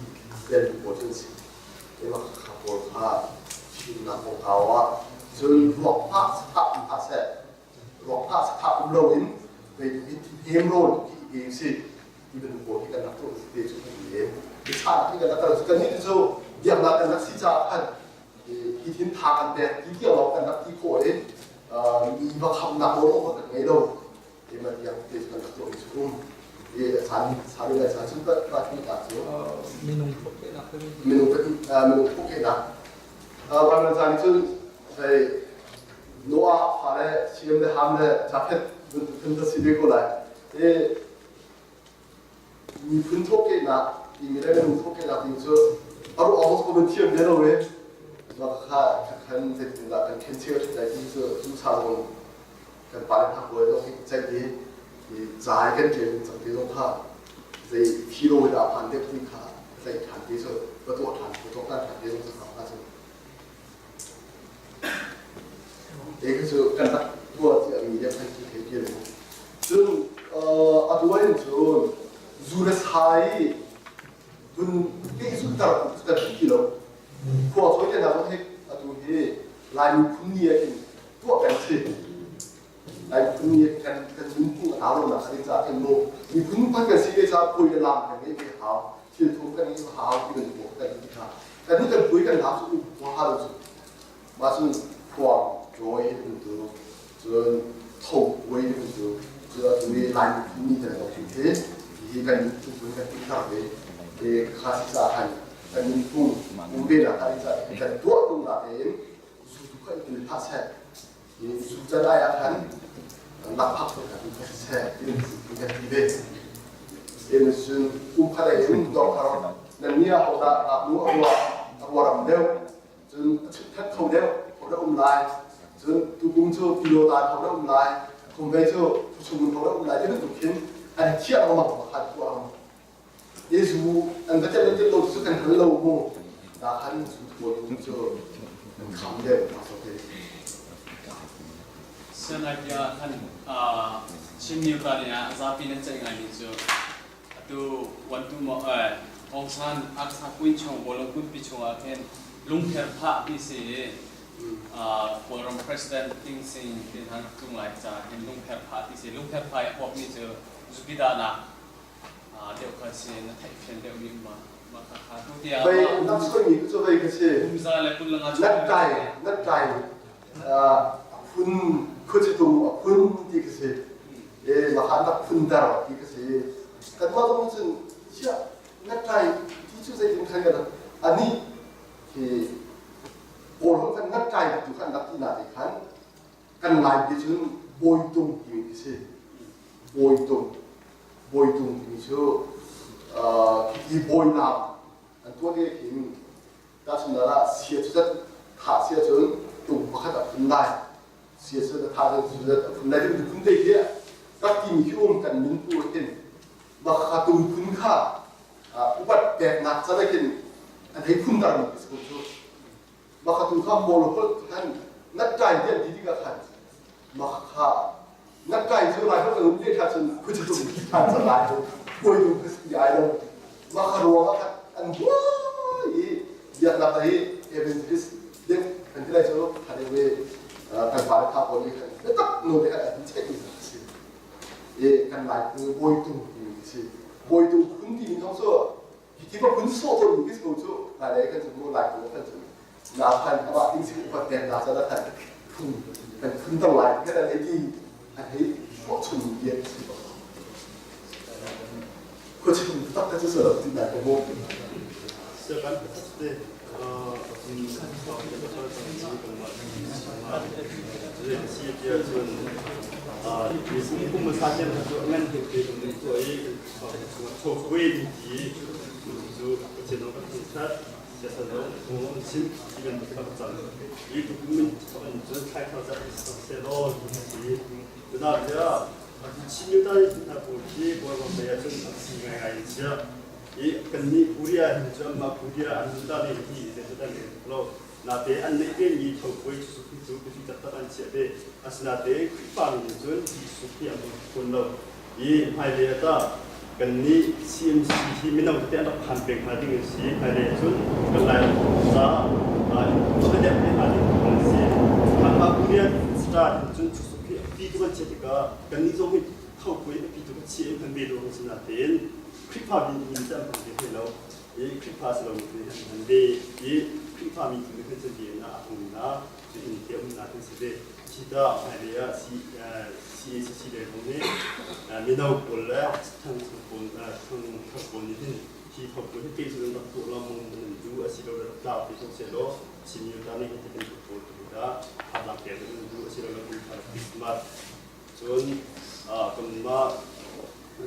dari potensi, memang apa nak kawaจนหลอกภาพสภาพภาษาหลอกภาพสภาพอุโมงค์ไปที่เฮมโรนที่เอซีที่เป็นหัวที่กันนักตัวที่สุดที่เองที่ชาติที่กันนักตัวสุดนี้ที่สุดอย่างนักนักศิษย์พันที่ทิ้งทางกันแต่ที่เที่ยวเรากันนักที่โคเองมีบางคำนักโลกมาจากไหนเราที่มันยังที่กันนักตัวที่สุดสารอะไรสารซึ่งก็ที่ตัดสินมีนุ่งพวกเกนักมีนุ่งพวกเกนักวันนั้นสารซึ่ง노아 발에 지금의 함에 자켓 분도 되고 나 이 분토께나 이 미래는 분토께나 그래서 바로 어머스 보면 티어 내려 왜 막하 간 새끼나 간 캔치가 진짜 그래서 좀 사고 간 발에 타고 해도 굉장히 이 자이간 게임 좀 계속 하 이제 피로에다 반대 분카 이제 반대서 그것도 단단 반대서 가서 그래서 간다 뭐 미디어 판티 되게 좀 아두와인 좀 주레 사이 분 계속 따라 그다 비키로 그 저게 나도 해 아두히 라인 분리에 또 같이 라인 분리에 간 눈풍 나오나 그래서 뭐이 분파가 세계 잡고 이제 남 되게 하 실통간이 하 이런 거 그러니까 그러니까 보이가 나서 뭐 하는 맞은 포함 joy itu, jadi thau way itu, jadi we line ini jadi okey, ini kan itu bukan kita be, khas sahaja, kan itu mungkin ada kan dua tu lain, suatu kan itu pasal, ini sudah ada kan, lapak tu kan pasal, ini bukan tiba, ini sun upaya ini doktor, dan ni orang orang dia, jadi thau dia orang lain 전 두공처 비로다 더러 음라이 공배처 부처문 더러 음라이 이런 것긴 아니 티아가 막 하고 예수 안 같은 데로 수กัน걸러오고 나 하는 수도 저 감대 가서 돼 선악이야 한 심리가리야 자비는 쟁아니죠 또 원투모 옹산 악사 꾸인총 볼롱 꾸피총 아켄 룽페파 이시 forum president ting sing tin han tung lai cha in lung phep pha ti se lung phep pha hop ni chu zupida na deu kha se na thai phen deu mi ma kha tu dia bai nam skoi mi chu bai ka se umza le kun langa chu nat dai phun khoji tung phun ti ka se e ma han da phun da ti ka se kan ma dong chen sia nat dai ti chu se tin khan ga ani ki orang kan nak kaya tu kan nak tina ikan kan lain di sini boitung ini sih boitung ini so kita boinam antua dia ini dah sebenarnya siapa tak siapa tu bukan tak pandai siapa tak sudah pandai itu pandai dia tapi hium kan mintu ini maka tu pun kah ubat ber nak saja kan ada pun tak ni sebetulnya maka tuhan boleh kan nak kaya dia tidak kan maka nak kaya itu lah kalau dia kan kerja tu kan selai boy tu pasti ada maka ruang kan wah ini dia nak tadi evangelis dia kan tidak jauh ada we kan pada kapal ni kan tetap no dia kan cek ni sih kan like boy tu ini sih boy tu pun di macam kita pun soal tu ni sebetulnya ada kan semua like tu kan 나판 아마 인생 오빠 때 나서다 간 กันขึ้นต้องไล่แค่นั้นเองที่อันนี้เหมาะสมเย็นสิก็จะต้องการจะเสริมที่ไหนก็บอก Sekarang pasti insan yang betul betul jadi dia pun di sini pun sahaja untuk menghentikan itu cokui di itu channel kita sesuatu mungkin dengan berkaitan itu pun untuk kaitan dengan sesuatu benar 친유단이 있다고 기획하고 내야 좀 생각이 있죠. 이 근니 우리야 좀막 우리야 안 준다는 이 대단히 그러 나대 안내게 이 정보의 수습이 두고 잡다간 지에 아스나대 크파는 좀 수습이 한번 본로 이 파일에다 근니 CMC 힘이나 그때 한 반백 받은 것이 파일에 좀 그날 자 최대한 받은 것이 아마 우리야 스타트 좀 비두가 체제가 ganizom이 하고 있는 비두가 치에 변비로 지나된 크리파빈 인자 관계로 이 크리파스로 되는데 이 크리파미 그 현재나 아동이나 주인 때문에 나타나는데 기다 아니야 CSC를 보내 미나우 볼래 상승본 상승본인 기법을 해주는 것도 올라오는 누구시로를 다 비속세로 진유단이 되는 것입니다. 바닥에는 누구시로를 공부할 비스마트 전 금마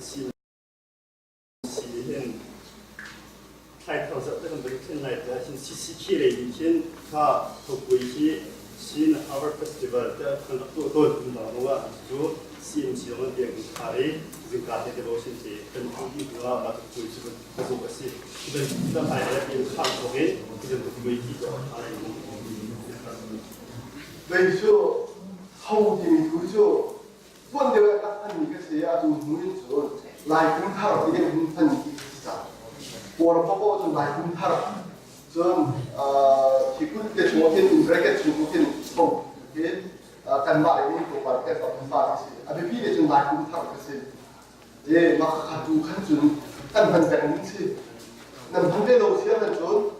시인 타이틀에서 어떤 분이 나이트 신 CCK를 이신 가 덕분이 신 하버 페스티벌 때 또 된다고가 아주 CMC는 비행 카레 지금까지 되보신지 전국이와 맞고 있으면 계속 같이 이런 바이러스 한국에 이런 부분이 있죠. 왜죠? 하우님이 그죠? 본대가 딱한 이것이 아주 무인줄 라이프 타러 이게 문판 있다. 보러 보고 좀 라이프 타러 전 기분 때 좋은 브레이크 중국인 송 이게 간발에 있는 거 같아서 간발이 아베 비에 좀 라이프 타러 그래서 예, 막 가지고 간준 간반장 시 난 반대로 시험은 좀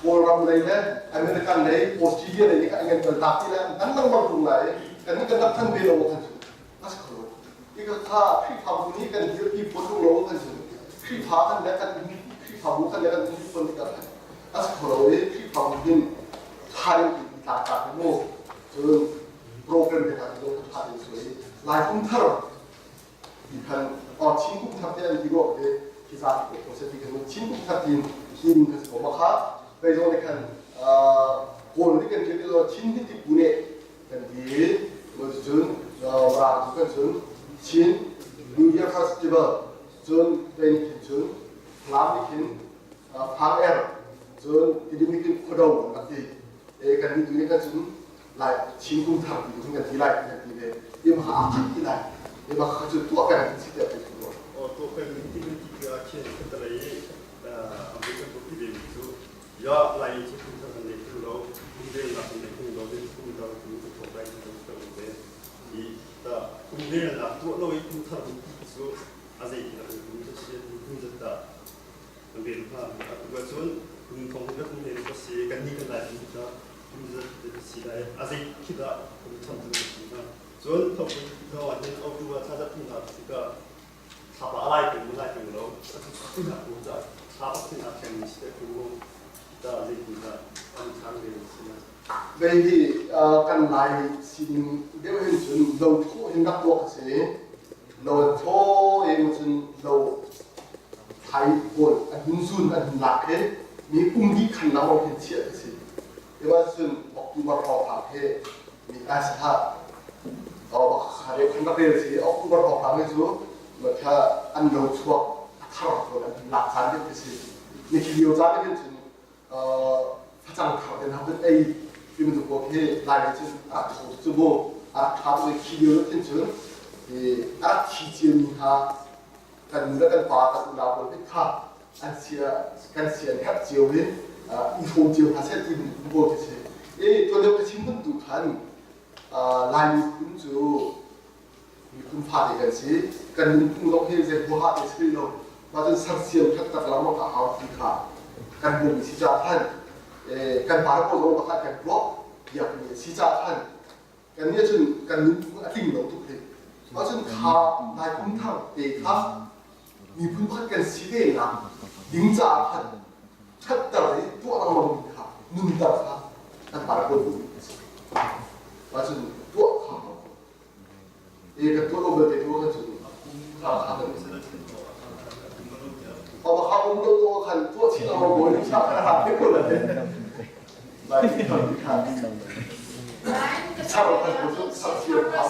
보람레네 아메리칸 레이 오스트레일리아 레이 아니면 달다피라 난난만 중나에 그러니까 낙탄 배로 간준 아스컬로 이거 다 피파분이 간 이 보통으로 간준 피파한 약간 피파부한 약간 보니까 아스컬로 이 피파분이 사례 다다고 저 프로그램 가지고 하는 소리 라이프 타러 이판 친구 탑대한 이거 기사 어차피 그 친구 탑인 힘 그래서 뭐가 그래서 내가 오늘 이렇게 저기서 친구들 분에 근데 뭐좀 뭐라 그건 친 뉴이어 페스티벌 전 베니킨 플라미킨 파에르 전 이름이 코다우 같이 애가 누구니까 좀 라이 친구 탑 이거 그냥 디라이 근데 이거 아끼다 이거 아주 또 아까 진짜 또 그런 티가 치 그들이 아무튼 그 비디오 야 라인 제품들은 내로 군대에 나서는 군도들 군도를 좀 도와야 되는데 이다 군대에 나도 너희 군사로 수 아세이나 군도시에 군졌다 근데 그것은 군통과 군대의 것이 간니가 나니까 군도시에 아세이키다 참들었습니다 전 더부터 완전 어두와 찾아픈 나스가 사바 알아야 되는 거로 보자 사바ትን 아침 시대 그리고 기타 아직입니다 아주 장비를 쓰면 maybe kan lai sin deu hin chun lo tho hin dak lo se lo tho em chun lo thai ko an sun an lak he mi di khan na mo hin chia se e wa sun october ho he mi as ha ba khare kan dak le se october ho he chu mà cha ăn đầu chuột thảo rồi lạc sản đến cái gì như khi điều ra cái chuyện phát triển thảo đến học đến đây khi mình được có cái lại cái chuyện thủ sư bộ thảo rồi khi điều đến chuyện thì khi chuyện ha cần rất cần phá cần làm một cái thảo anh xia hết chiều đến ít hôm chiều ta sẽ tìm bộ cái gì 이 tôi cái 친구도 단 라이 군주 군파리 같이 kan pulok he je boha esrilo bajan sarsiam khatta lama ka hautika kan bumi sija than kan par ko zo ka kan blok ya ni sija than กันเนี่ยจนกันนึกทิ้งเราทุกเพลงเพราะฉะนั้นข้านายคุ้มทั้งเด็กครับมีพื้นพัดกันสีเด่นนะดิ้งจ่าพันชัดแต่ตัวเราลงครับนุ่มแต่ครับแต่ปากคนเพราะฉะนั้นตัวข้าเอกตัวเราเป็นตัวกันจนข้ากันพอมาข้าอุ้มตัวกันตัวที่เราโวยชักกระหายไปหมดเลยไม่ที่ทำที่ขาดชาวบ้านผู้ชมสักเสียงเขา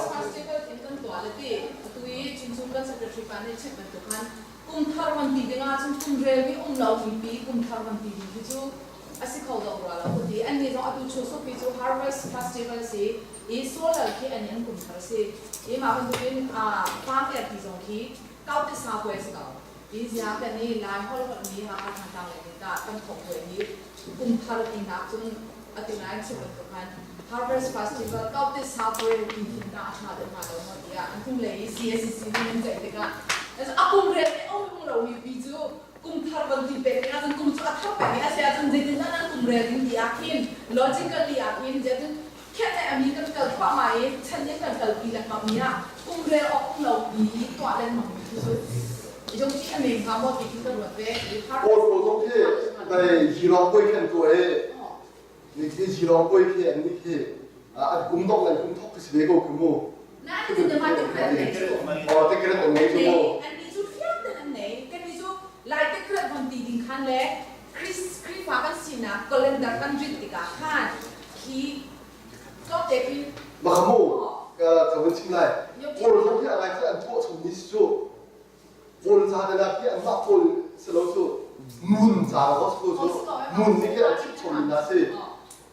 กุมทารวันตีเดงอาจุกุมเรวิอุมเราวิปีกุมทารวันตีดิจูอาศัยเขาดอกรัวแล้วพอดีอันนี้ต้องเอาดูโชว์สุพิจู Harvest Festival สิอีโซลล์ที่อันนี้กุมทารสิอีมาเป็นตัวเป็นฟาร์มเอ็ดที่ตรงที่เก้าที่สามเวสเก้าอีเสียเป็นนี่ไลน์ฮอลล์แบบนี้ค่ะทางต่างเลยนี่ก็ต้องขอบคุณนี้กุมทารตินักจนอตินัยสุดเป็นตัวกัน Harvest Festival เก้าที่สามเวสที่ที่น่าชาเดินมาแล้วพอดีอันที่เลย CSC นี่มันใจเด็กอ่ะแล้วaku melihat oh melalui video kum tharbal di pek na kum tu athap pe na se atun jidin na kum reading di akin logically akin jadun kete ami kan kal pa mai chanye kan kal pi la kamia kum re ok lo bi to alen ma so jong chi ami ha mo ti kan wa peโอ้โหตรงที่ในจีรองป่วยแค่ตัวเองนี่ที่จีรองป่วยแค่นี่ที่กุมต้องอะไรกุมทอกสิเดโกกุมโมนั่นคือจะมาจากไหนอ๋อที่กระตุ้นนี้กุมโมอันนี้จุดเทียบแต่อันไหนกันนี่จุดไล่ที่กระตุ้นตีดิ้งขันเล่คริสฟ้ากันสินะก็เล่นดักกันจิตติกาขันที่ก็เด็กมาขโมยก็จะเป็นชิ้นไรโอ้เราต้องที่อะไรที่อันทั่วชมนี้จุดโอ้เราจะได้ที่อันมากโอ้สโลจุดมุนจ้าเราก็จุดมุนนี่แค่ชิดชมนะสิ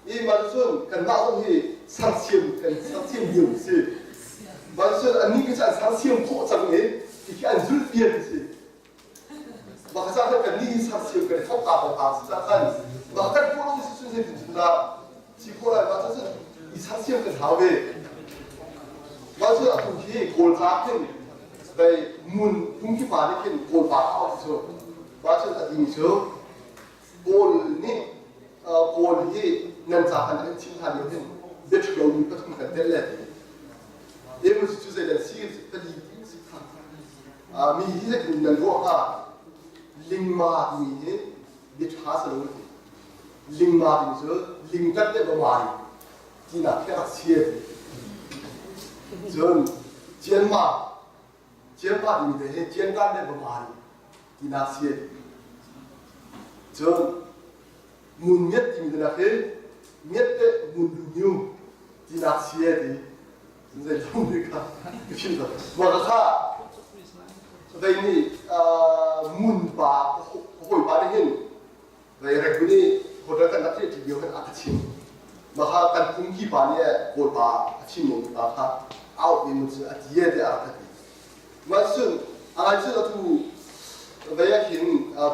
อีมันส่วนกันบ้าตรงที่สังเชียมกันสังเชียมอยู่สิมันส่วนอันนี้ก็จะสังเชียมโคจังเองอีกอันจุดเปลี่ยนสิบางครั้งกันนี่สังเชียมกันเข้าตาไปตาสักครั้งบางครั้งพวกเราที่สุดที่สุดละที่พวกเราบางครั้งอีสังเชียมกันหาเวบางส่วนตรงที่โกลฟ้าขึ้นไปมุนพุ่งที่ฟ้าได้ขึ้นโกลฟ้าเอาที่สุดบางส่วนอันนี้เชื่อโกลนี่โกลที่นั่นจากอันนั้นชิ้นทานนี้ขึ้นเด็กเรามีก็ต้องกันเด็ดเลยเอ็มจะช่วยเด็กสิ่งที่ดีสิ่งที่มีที่จะกินนั่นก็ว่าลิงมาที่มีเด็กหาสนุกลิงมาที่มีเชื่อลิงกันเด็กประมาณที่น่าแค่เสียจนเจียนมาที่มีเด็กเจียนกันเด็กประมาณที่น่าเสียจนมุนเม็ดที่มีเด็กเม็ดเด็กมุนดูนิวที่น่าเสียดีในโลกนี้ครับพี่น้องว่าข้าในนี้มุนป่าหอยป่าได้เห็นในเรื่องนี้คนเรากันนักเรียนที่เดียวกันอาชีพมาข้ากันคุ้มขี้ป่าเนี่ยหอยป่าอาชีพมึงมาข้าเอาเงินซื้ออาชีพเดียวกันมาซึ่งอะไรซึ่งเราถูกไปอยากเห็น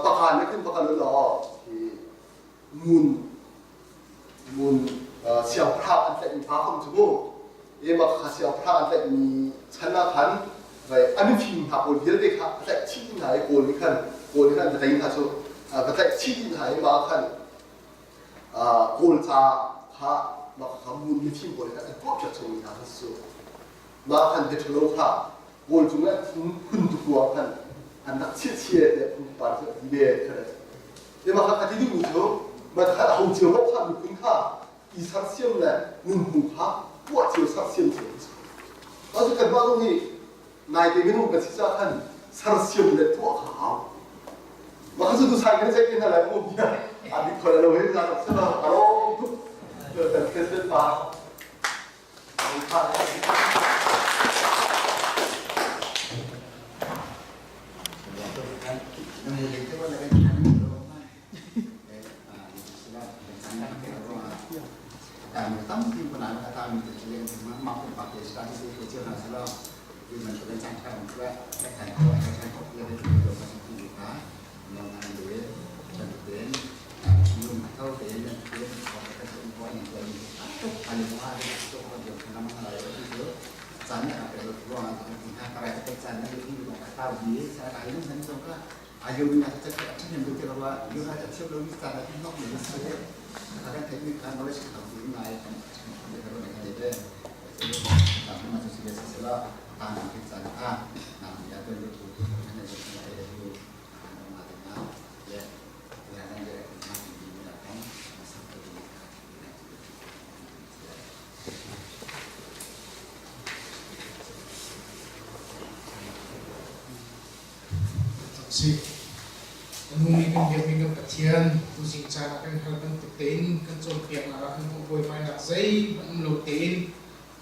ประการไม่ขึ้นประการหล่อที่มุนเสี่ยวพระอันแต่มีพระคำชั่วโมงเอ็มมาเสี่ยวพระอันแต่มีชนะพันไปอันนี้พิมพ์หาคนเดียวเลยครับแต่ชี้ที่ไหนโกนนี่ขั้นแต่ยิงหาชัวแต่ชี้ที่ไหนมาขั้นโกนจ้าพระมาขมุนมีพิมพ์โกนนี่ขั้นพวกจะชมหาชัวมาขั้นเด็กโลภะโกนจุงนั้นคุณตัวขั้นอันนักเชี่ยเนี่ยคุณปาร์ตี้ดีเบตเลยเอ็มมาขั้นที่ดูชัวมาขั้นเอาเจ้าโลภะมีคุณค่าอีสังเสียมเนี่ยนุ่มหูค่ะปวดเจียวสังเสียมเจียวเราจะกันว่าตรงนี้นายเป็นนุ่มกันสิจ้าท่านสังเสียมเนี่ยตัวขาวมาขั้นสุดท้ายกันจะกินอะไรพวกนี้อันนี้คนเราเห็นจากเสื้ออารมณ์ทุกเกิดแต่เคสเป็นป่าTam tim pun ada kata minta kalian mampu pakai sekali sih kecil hasilnya di mana kita cakap juga mereka kau dia ada juga macam itu juga yang ada duit cantik belum tahu dia yang dia kalau kita perempuan yang lain paling mahal itu kalau dia kena mengalami itu sana apa itu ruang atau kita karena kita sana itu juga kata dia saya kali ini saya coba ayo kita cakap yang betul bahwa dia ada sebelum kita ada nok ni saja kadang teknik kan boleh kita naik kan kalau kita ada tapi masih sudah sesuatu tanah kita nanti ada itu hanya itu matematika ya kelihatan dari nanti digunakan sampai di si numi kan dia minum kecian tu sing cara kan hal kan tein kan som piang arah kan boy main nak sei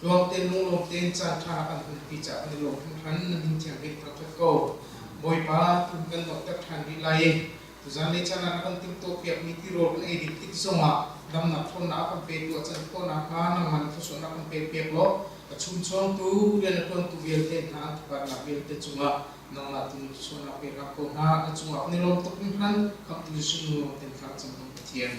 lo tein lo tein cara kan pica kan lo kan ning tiang hit tak ko boy pa tu kan no tak han di lai tu zani cara kan tim to piak miti ro kan edit tik songa dam na phone na kan pe tu chan phone na ka na man tu so na kan pe pe lo chum chong tu dia na kon tu biel te na ba na biel te chunga nang la tu so na pe ra ko na chunga ni lo to kan kan tu su no ten fa chang kan tian